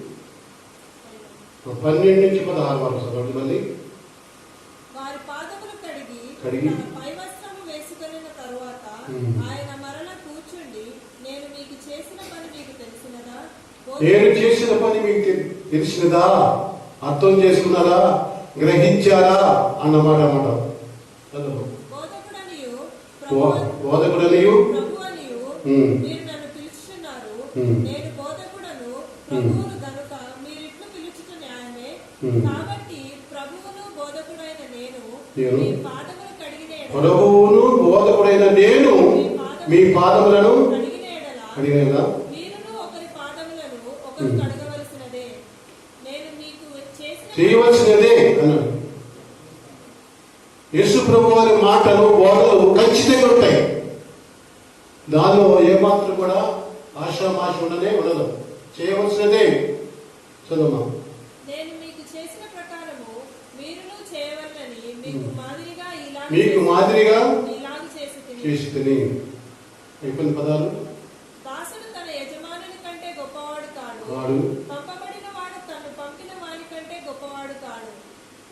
12 నుంచి 16 వరకు చదవండి మళ్ళీ. వారి పాదములు కడిగి కడిగి తన పై వస్త్రము వేసుకొనిన తరువాత ఆయన మరలా కూర్చుండి, నేను మీకు చేసిన పని మీకు తెలిసినదా? నేను చేసిన పని మీకు తెలిసినదా? అర్థం చేసుకున్నారా? గ్రహించారా అన్నమాట అన్నమాట. బోధకుడనియు బోధకుడనియు ప్రభువనియు మీరు నన్ను పిలుచుచున్నారు. నేను బోధకుడను ప్రభువును గనుక మీరిట్లు పిలుచుట న్యాయమే. కాబట్టి ప్రభువును బోధకుడైన నేను మీ పాదములు కడిగిన ఎడల, ప్రభువును బోధకుడైన నేను మీ పాదములను కడిగిన ఎడల మీరును ఒకరి పాదములను ఒకరు కడగవలసినదే. నేను మీకు చేయవలసినదే అన్నాడు. యేసు ప్రభు వారి మాటలు బోధలు ఖచ్చితంగా ఉంటాయి. దానిలో ఏమాత్రం కూడా ఆశామాష ఉండనే ఉండదు. చేయవలసినదే. చదువు. నేను మీకు చేసిన ప్రకారము మీరును చేయవలనని మీకు మాదిరిగా ఇలాగ చేసి తిని. అయిపోయిన పదాలు. దాసుడు తన యజమానుని కంటే గొప్పవాడు కాడు, పంపబడిన వాడు తను పంపిన వాని కంటే గొప్పవాడు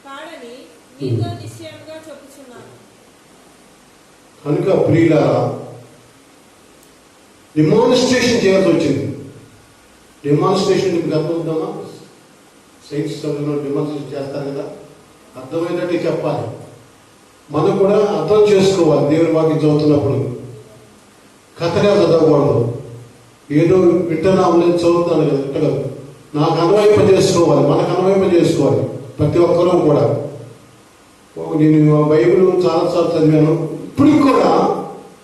కాడని మీతో నిశ్చయంగా చెప్పుచున్నాను. కనుక ప్రియులారా, డెమాన్స్ట్రేషన్ చేయాల్సి వచ్చింది. డెమాన్స్ట్రేషన్ అర్థమవుతామా? సైన్స్ చదువులో డెమాన్స్ట్రేషన్ చేస్తారు కదా, అర్థమైనట్టు చెప్పాలి. మనం కూడా అర్థం చేసుకోవాలి. దేవుని వాక్యం చదువుతున్నప్పుడు కథగా చదవకూడదు. ఏదో వింటున్నాము, నేను చదువుతాను కదా, ఇట్లా నాకు అనువైప చేసుకోవాలి, మనకు అనువైప చేసుకోవాలి. ప్రతి ఒక్కరూ కూడా. నేను బైబిల్ చాలాసార్లు చదివాను. ఇప్పుడు కూడా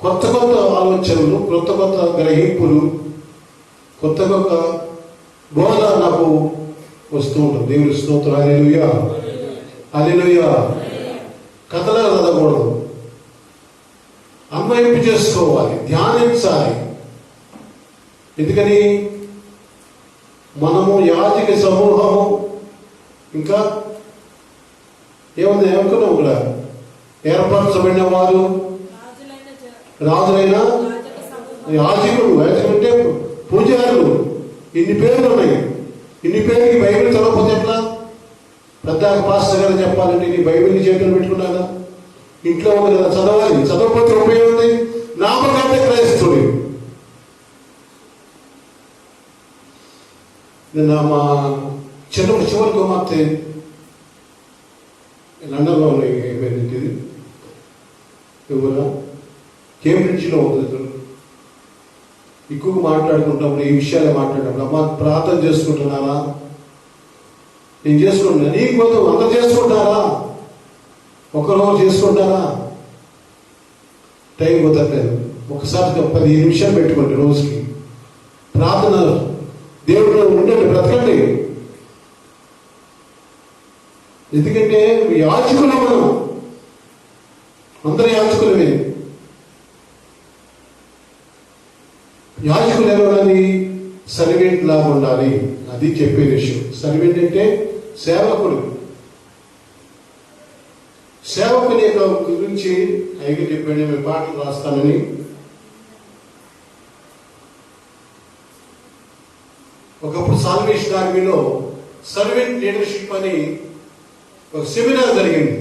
కొత్త కొత్త ఆలోచనలు, కొత్త కొత్త గ్రహింపులు, కొత్త కొత్త బోధ నాకు వస్తూ ఉంటుంది. దేవుని స్తోత్రం. హల్లెలూయా, హల్లెలూయా. కథలా చదవకూడదు, అన్వయింపు చేసుకోవాలి, ధ్యానించాలి. ఎందుకని మనము యాజక సమూహము, ఇంకా ఏముంది ఏమనుకున్నాం కూడా, ఏర్పరచబడిన వారు, రాజులైన యాజకులు. అంటే పూజారులు. ఇన్ని పేర్లు ఉన్నాయి. ఇన్ని పేరుకి బైబిల్ చదవకపోతే ఎట్లా? పెద్ద పాస్టర్ గారు చెప్పాలంటే నీ బైబిల్ని చేతులు పెట్టుకున్నాగా, ఇంట్లో ఉంది కదా, చదవాలి. చదవకపోతే ఉపయోగం ఉంది. నామకంటే క్రైస్తుడు. నిన్న మా చివరి కుమార్తె లండన్లో ఏమైంది, ఎవరా కేంబ్రిడ్జ్లో ఉంది. ఎక్కువగా మాట్లాడుకుంటాము ఈ విషయాలే మాట్లాడినప్పుడు, అమ్మ ప్రార్థన చేసుకుంటున్నారా? నేను చేసుకుంటున్నా. నీకు పోతే అందరు చేసుకుంటారా? ఒకరోజు చేసుకుంటారా? టైం కుదరలేదు. ఒకసారి 15 నిమిషాలు పెట్టుకోండి రోజుకి ప్రార్థన. దేవుడు ఉండండి, బ్రతకండి. ఎందుకంటే యాజకులు, మనం అందరూ యాజకులమే. యాజకులు ఎవరని? సర్వెంట్ లాగా ఉండాలి. అది చెప్పే విషయం. సర్వెంట్ అంటే సేవకుడు. సేవకుని యొక్క గురించి ఐదు చెప్పాడు. మేము పాటలు రాస్తానని. ఒకప్పుడు సాల్వేషన్ ఆర్మీలో సర్వెంట్ లీడర్షిప్ అని ఒక సెమినార్ జరిగింది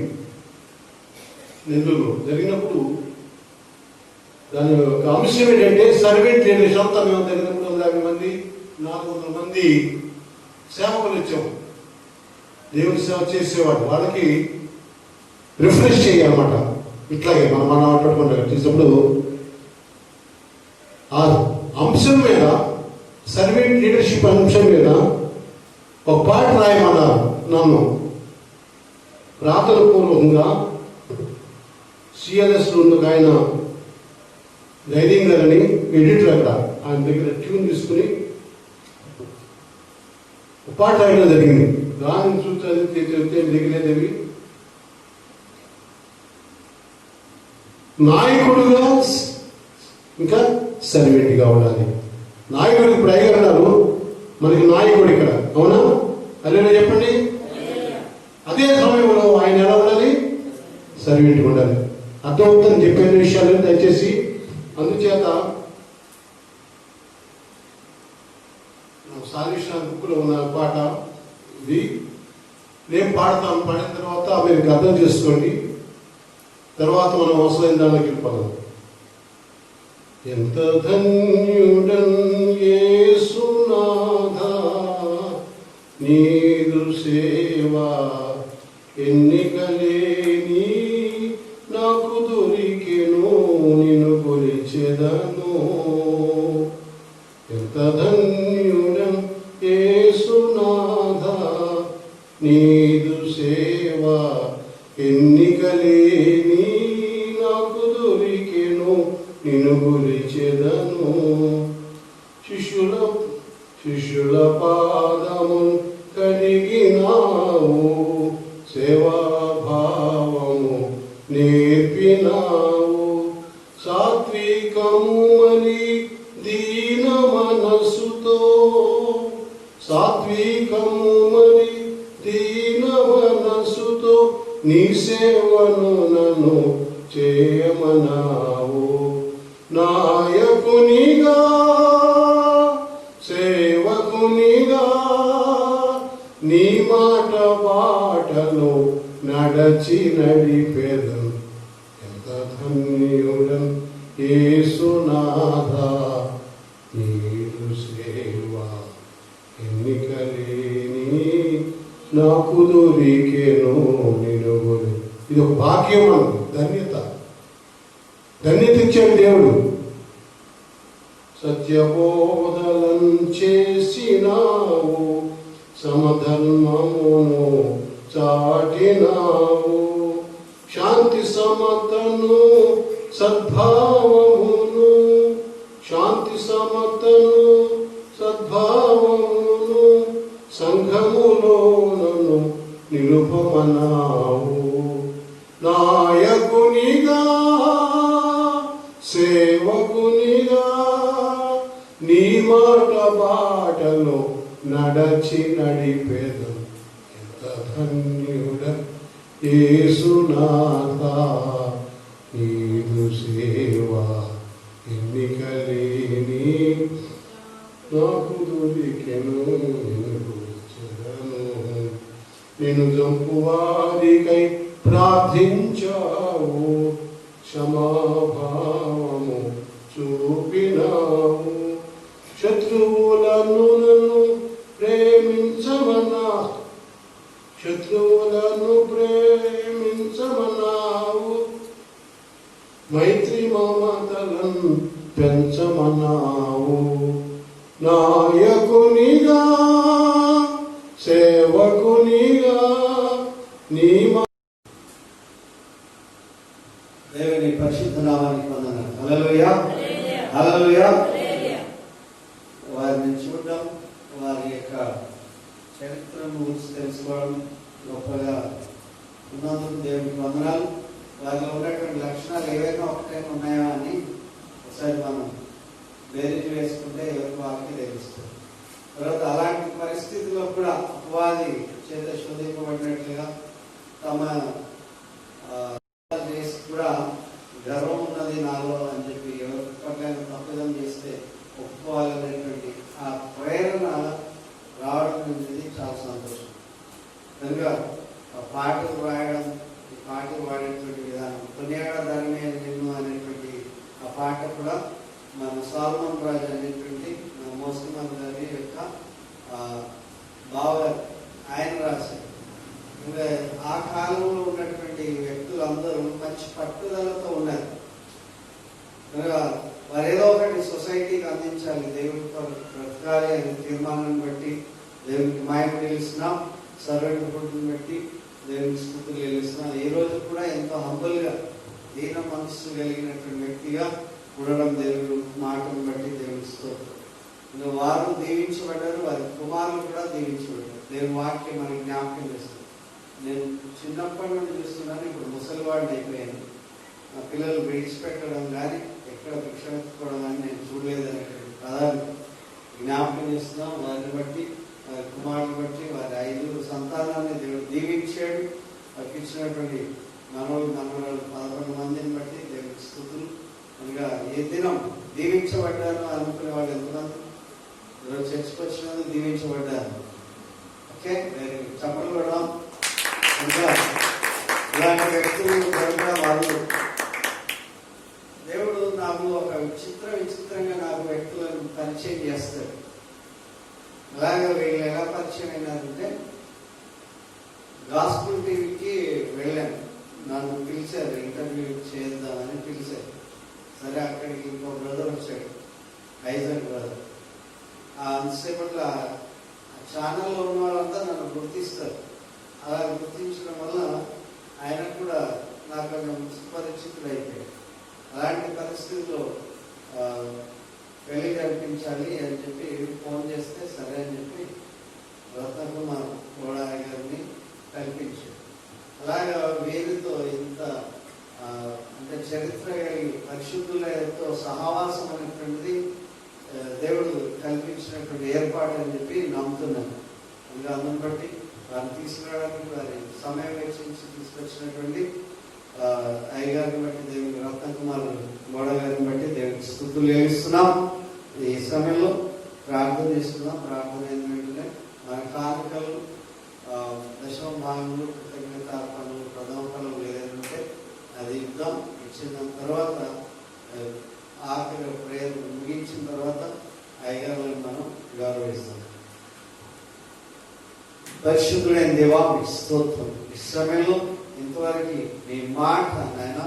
నెల్లూరులో. జరిగినప్పుడు దాని ఒక అంశం ఏంటంటే సర్వెంట్ లీడర్షిప్. అంతా మేము దగ్గర 350 మంది 400 మంది సేవకులు వచ్చాము. దేవుని సేవ చేసేవాడు. వాళ్ళకి రిఫ్రెష్ చేయాలన్నమాట. ఇట్లాగే మనం పట్టుకుంటాం చేసినప్పుడు ఆ అంశం మీద, సర్వెంట్ లీడర్షిప్ అంశం మీద ఒక పాట రాయమన్నారు నన్ను. ప్రార్థన పూర్వకంగా సిఎల్ఎస్లో ఉన్న ఆయన ధైర్యం గారని ఎడిటర్, అక్కడ ఆయన దగ్గర ట్యూన్ తీసుకుని పాట రాయడం జరిగింది. దాన్ని చూస్తే దగ్గరదేవి నాయకుడుగా ఇంకా సర్వెంట్గా ఉండాలి. నాయకుడు ఇప్పుడు అయ్యారు అన్నారు, మనకి నాయకుడు ఇక్కడ. అవునా? అదే చెప్పండి. అదే సమయంలో ఆయన ఎలా ఉండాలి? సర్వెంట్గా ఉండాలి. అర్థమవుతుందని చెప్పిన విషయాలు దయచేసి. అందుచేత సాల్వేషన్ బుక్లో ఉన్న పాట ఇది. నేను పాడతాను. పాడిన తర్వాత మీరు అర్థం చేసుకోండి. తర్వాత మనం అవసరమైన దానికి వెళ్ళిపోదాం. ఎంత ధన్యుడన్ యేసునాథా, నీదు సేవా ఎన్నికలేని నాకు దొరికెను, నిన్ను కొలిచెదను. ఎంత ధన్యుడన్ యేసునాథా, నీదు సేవా ఎన్నికలేని నాకు దొరికెను, నిన్ను కొలిచెదను. శిష్యుల పాదము కడిగినావు, సేవాభావము నేర్పినావు. సాత్వికము మరి దీన మనసుతో, సాత్వికము మరి దీన మనసుతో నీ సేవను నన్ను చేయమన్నావు. నాయకునిగా సేవకునిగా నీ మాట బాటలో నడచి నడిపెదను. ఎంత ధన్యుడన్ యేసునాథా, నీదు సేవా ఎన్నికలేని నాకు దొరికెను, నిన్ను కొలి. ఇది ఒక భాగ్యం అను, ధన్యత ఇచ్చాడు దేవుడు. సత్యబోధలను చేసినావు, సమధర్మమును చాటినావు. శాంతి సమతను సద్భావమును, శాంతి సమతను సద్భావమును సంఘములో నన్ను నిలుపమన్నావు. నాయకునిగా సేవకునిగా నీ మాట బాటలో నడచి నడిపెదను. ఎంత ధన్యుడన్ యేసునాథా, నీదు సేవా ఎన్నికలేని నాకు దొరికెను, నిన్ను కొలిచెదను. నిన్ను చంపువారికై ప్రార్థించావు, క్షమాభావము చూపినావు. శత్రువులను నన్ను ప్రేమించమన్నా, శత్రువులను ప్రేమించమన్నావు. మైత్రి మమతలను పెంచమన్నావు. నాయకునిగా సేవకునిగా నీ దేవుని పరిశుద్ధ నామానికి వందనాలు. హల్లెలూయా, హల్లెలూయా. వారిని చూడడం, వారి యొక్క చరిత్రను గురించి తెలుసుకోవడం గొప్పగా ఉన్నందుకు దేవునికి వందనాలు. వారిలో ఉన్నటువంటి లక్షణాలు ఏవైనా ఒకటైనా ఉన్నాయా అని ఒకసారి మనం బేరీజు వేసుకుంటే ఎవరికి వాళ్ళకి తెలుస్తుంది. తర్వాత అలాంటి పరిస్థితుల్లో కూడా అపవాది చేత శోధింపబడినట్లుగా తమ చేసి కూడా గర్వం ఉన్నది నాలో అని చెప్పి ఎవరి పట్ల తప్పిదం చేస్తే ఒప్పుకోవాలనేటువంటి ఆ ప్రేరణ రావడం అనేది చాలా సంతోషం. కనుక పాటలు రాయడం, ఈ పాటలు పాడేటువంటి విధానం, కొనియాడ ధర్మే నిన్ను అనేటువంటి ఆ పాట కూడా మన సాల్మన్ రాజు అనేటువంటి మోసమన్ గారి యొక్క బావగారు ఆయన రాశారు. ఆ కాలంలో ఉన్నటువంటి వ్యక్తులందరూ మంచి పట్టుదలతో ఉన్నారు. వారు ఏదో ఒకటి సొసైటీకి అందించాలి, దేవుడికి బ్రతకాలి అనే తీర్మానాన్ని బట్టి దేవునికి మాయం తెలుస్తున్నాం, సర్వెంట్ పుట్టుని బట్టి దేవునికి స్థుతులు తెలుస్తున్నాం. ఈ రోజు కూడా ఎంతో హంబుల్గా దీన మనస్సు కలిగినటువంటి వ్యక్తిగా ఉండడం దేవుడు మాటను బట్టి దేవుని స్తోత్రం. వారు దీవించబడ్డారు, వారి కుమారులు కూడా దీవించబడ్డారు. దేవుని వాక్యం మనకి జ్ఞాపకం చేస్తుంది. నేను చిన్నప్పటి నుండి చూస్తున్నాను, ఇప్పుడు ముసలివాడిని అయిపోయాను. నా పిల్లలు విడిచిపెట్టడం కానీ ఎక్కడ భిక్ష ఎత్తుకోవడం కానీ నేను చూడలేదనేటువంటి పదాలు జ్ఞాపకం చేస్తున్నాం. వారిని బట్టి, వారి కుమారుని బట్టి, వారి 5 సంతానాన్ని దేవుడు దీవించాడు. వారికి ఇచ్చినటువంటి మనవలు మనవరాలు 11 మందిని బట్టి దేవుడికి స్తుతులు. అనగా ఏ దినం దీవించబడ్డాను అనుకునే వాళ్ళు ఎంతమంది ఈరోజు చర్చకు వచ్చినందుకు దీవించబడ్డాను. ఓకే, చప్పట్లు కూడా ఇలాంటి వ్యక్తులు వాళ్ళు దేవుడు నాకు ఒక విచిత్ర చేస్తాడు. అలాగే వీళ్ళు ఎలా పరిచయం అయినారంటే గాస్పుల్ టీవీకి వెళ్ళాను, నన్ను పిలిచారు, ఇంటర్వ్యూ చేద్దామని పిలిచారు. సరే, అక్కడికి ఇంకో బ్రదర్ వచ్చాడు, ఐజాక్ బ్రదర్. అంతసేపట్లో ఛానల్లో ఉన్న వాళ్ళంతా నన్ను గుర్తిస్తారు. అలా గుర్తించడం వల్ల ఆయన కూడా నాకు కొంచెం సుపరిచితుడు అయిపోయాడు. అలాంటి పరిస్థితుల్లో పెళ్లి కల్పించాలి అని చెప్పి ఫోన్ చేస్తే సరే అని చెప్పి రత్నకుమార్ గోడాయి గారిని కల్పించాడు. అలాగా వీరితో ఇంత అంటే చరిత్ర పరిశుద్ధులతో సహవాసం అనేటువంటిది దేవుడు కల్పించినటువంటి ఏర్పాటు అని చెప్పి నమ్ముతున్నాను. ఇంకా అందుని బట్టి వారిని తీసుకురావడానికి వారి సమయం వెచ్చించి తీసుకొచ్చినటువంటి అయ్యగారిని బట్టి దేవుని రత్నకుమార్ గోడ గారిని బట్టి దేవునికి స్తుతులు చెల్లిస్తున్నాం. ఈ సమయంలో ప్రార్థన చేస్తున్నాం. ప్రార్థన ఏంటంటే మన కానుకలు, దశమ భాగంలో కృతజ్ఞతార్పణలు, ప్రథమ ఫలం ఏదంటే అది ఇద్దాం. ఇచ్చిన తర్వాత ఆఖరి ప్రేయర్ ముగించిన తర్వాత అయ్యగారులను మనం గౌరవిస్తాం. పరిశుద్ధుడైన దేవా, మీకు స్తోత్రం. ఈ సమయంలో ఇంతవరకు మీ మాట నాయన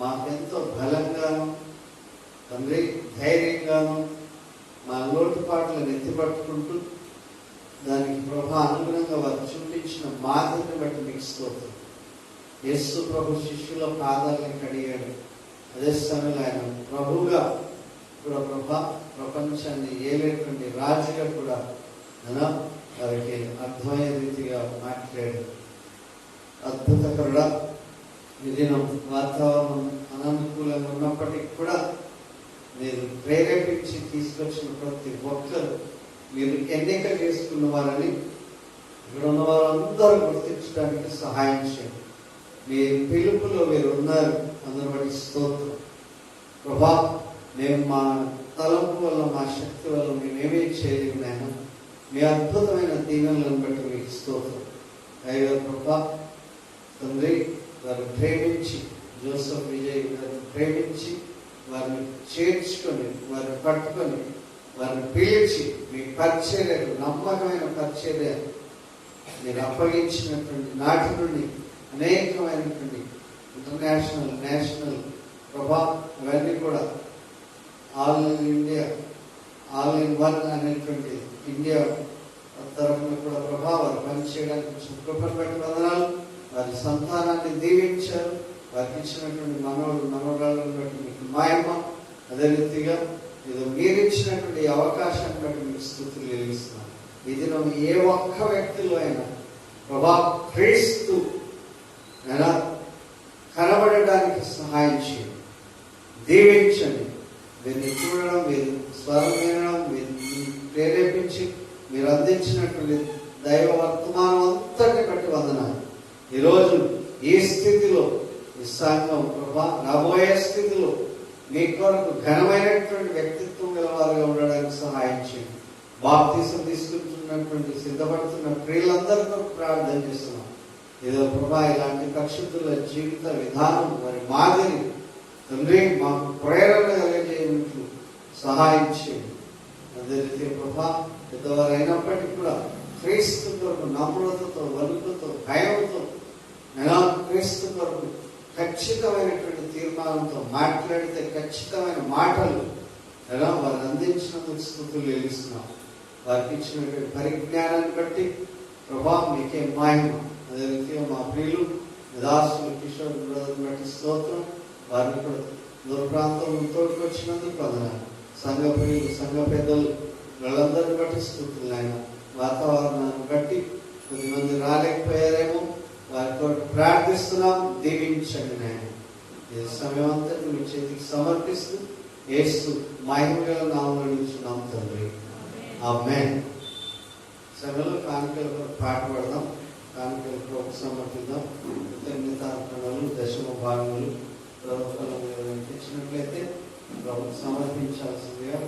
మాకెంతో బలంగాను తండ్రి ధైర్యంగాను మా లోటుపాట్లను ఎత్తిపట్టుకుంటూ దానికి ప్రభు అనుగుణంగా వారు చూపించిన మాదిరిని బట్టి మీకు స్తోత్రం. యేసు ప్రభు శిష్యుల పాదాలను కడిగాడు. అదే సమయంలో ఆయన ప్రభువుగా కూడా ప్రపంచాన్ని ఏలేటువంటి రాజుగా కూడా వారికి అర్థమయ్యే రీతిగా మాట్లాడాడు. అద్భుతకరుడా, ఈ దినం వాతావరణం అననుకూలంగా ఉన్నప్పటికీ కూడా మీరు ప్రేరేపించి తీసుకొచ్చిన ప్రతి ఒక్కరు మీరు ఎన్నిక చేసుకున్న వారని ఇక్కడ ఉన్న వారందరూ గుర్తించడానికి సహాయం చేయండి. మీ పిలుపులో మీరు ఉన్నారు, అందరి బట్టి స్తోత్రం. ప్రభా, మేము మా తలంపు వల్ల మా శక్తి వల్ల మేమేమీ చేయలేము నాయన. మీ అద్భుతమైన దీవెనలను బట్టి మీకు స్తోత్రం. అయ్యో ప్రభా తండ్రి, వారిని ప్రేమించి జోసెఫ్ విజయ్ గారిని ప్రేమించి వారిని చేర్చుకొని వారిని పట్టుకొని వారిని పిలిచి మీ పరిచర్యకు నమ్మకమైన పరిచర్య మీరు అప్పగించినటువంటి నాటి నుండి అనేకమైనటువంటి ఇంటర్నేషనల్, నేషనల్ ప్రభా అవన్నీ కూడా all India, all in one అనేటువంటి ఇండియా తరఫున కూడా ప్రభావాలు పనిచేయడానికి కృపను బట్టి వందనాలు. వారి సంతానాన్ని దీవించారు. వారికి ఇచ్చినటువంటి మనవరాలను బట్టి మీకు మహిమ. అదే రీతిగా ఇది మీరు ఇచ్చినటువంటి అవకాశాన్ని బట్టి మీకు స్తుతులు చెల్లిస్తున్నాను. ఇది ఏ ఒక్క వ్యక్తిలో అయినా ప్రభా క్రీస్తు కనబడడానికి సహాయం చేయండి, దీవించండి. వీరిని చూడడం, వీరి స్వరం వినడం, వీరిని ప్రేరేపించి మీరు అందించినటువంటి దైవ వర్తమానం అంతటి బట్టి వందనాలు. ఈరోజు ఈ స్థితిలో ఈ సంఘం ప్రభా రాబోయే స్థితిలో మీ కొరకు ఘనమైనటువంటి వ్యక్తిత్వం గలవారుగా ఉండడానికి సహాయం చేయండి. బాప్తిసం తీసుకుంటున్నటువంటి సిద్ధపడుతున్న ప్రియులందరి కొరకు ప్రార్థన చేస్తున్నాం. ఏదో ప్రభా ఇలాంటి పరిశుద్ధుల జీవిత విధానం వారి మాదిరి తండ్రి మాకు ప్రేరణ కలిగజేయట్లు సహాయం చేయండి. అదే రీతి ప్రభా పెద్దవారు అయినప్పటికీ కూడా క్రీస్తు కొరకు నమ్రతతో, వణుకుతో, భయంతో క్రీస్తు కొరకు ఖచ్చితమైనటువంటి తీర్మానంతో మాట్లాడితే ఖచ్చితమైన మాటలు వారిని అందించినందుకు స్తుతులు చెల్లిస్తున్నాం. వారికి ఇచ్చినటువంటి పరిజ్ఞానాన్ని బట్టి ప్రభా మీకే మహిమ. అదే రీతిగా మా ప్రియులు దాసులు కిషోర్ బ్రదర్ని బట్టి స్తోత్రం. వారిని కూడా దూర ప్రాంతంలో తోడుకొచ్చినందుకు వందనాలు. సంఘ ప్రియులు, సంఘ పెద్దలు వాళ్ళందరిని బట్టి స్తుతులు. ఆయన వాతావరణాన్ని బట్టి కొద్దిమంది రాలేకపోయారేమో, వారి కొరకు ప్రార్థిస్తున్నాం. దీవించండి నాయన. ఈ సమయం అంతా మీ చేతికి సమర్పిస్తూ యేసు మహిమగల నామములో నిలుచున్నాం తండ్రి, ఆమేన్. సభలో కానుకల పాట పాడదాం. కానుకల కొరకు సమర్పిద్దాం. కృతజ్ఞతార్పణలు, దశమ భాగములు ప్రభుత్వం ఇచ్చినట్లయితే సమర్పించాల్సిందిగా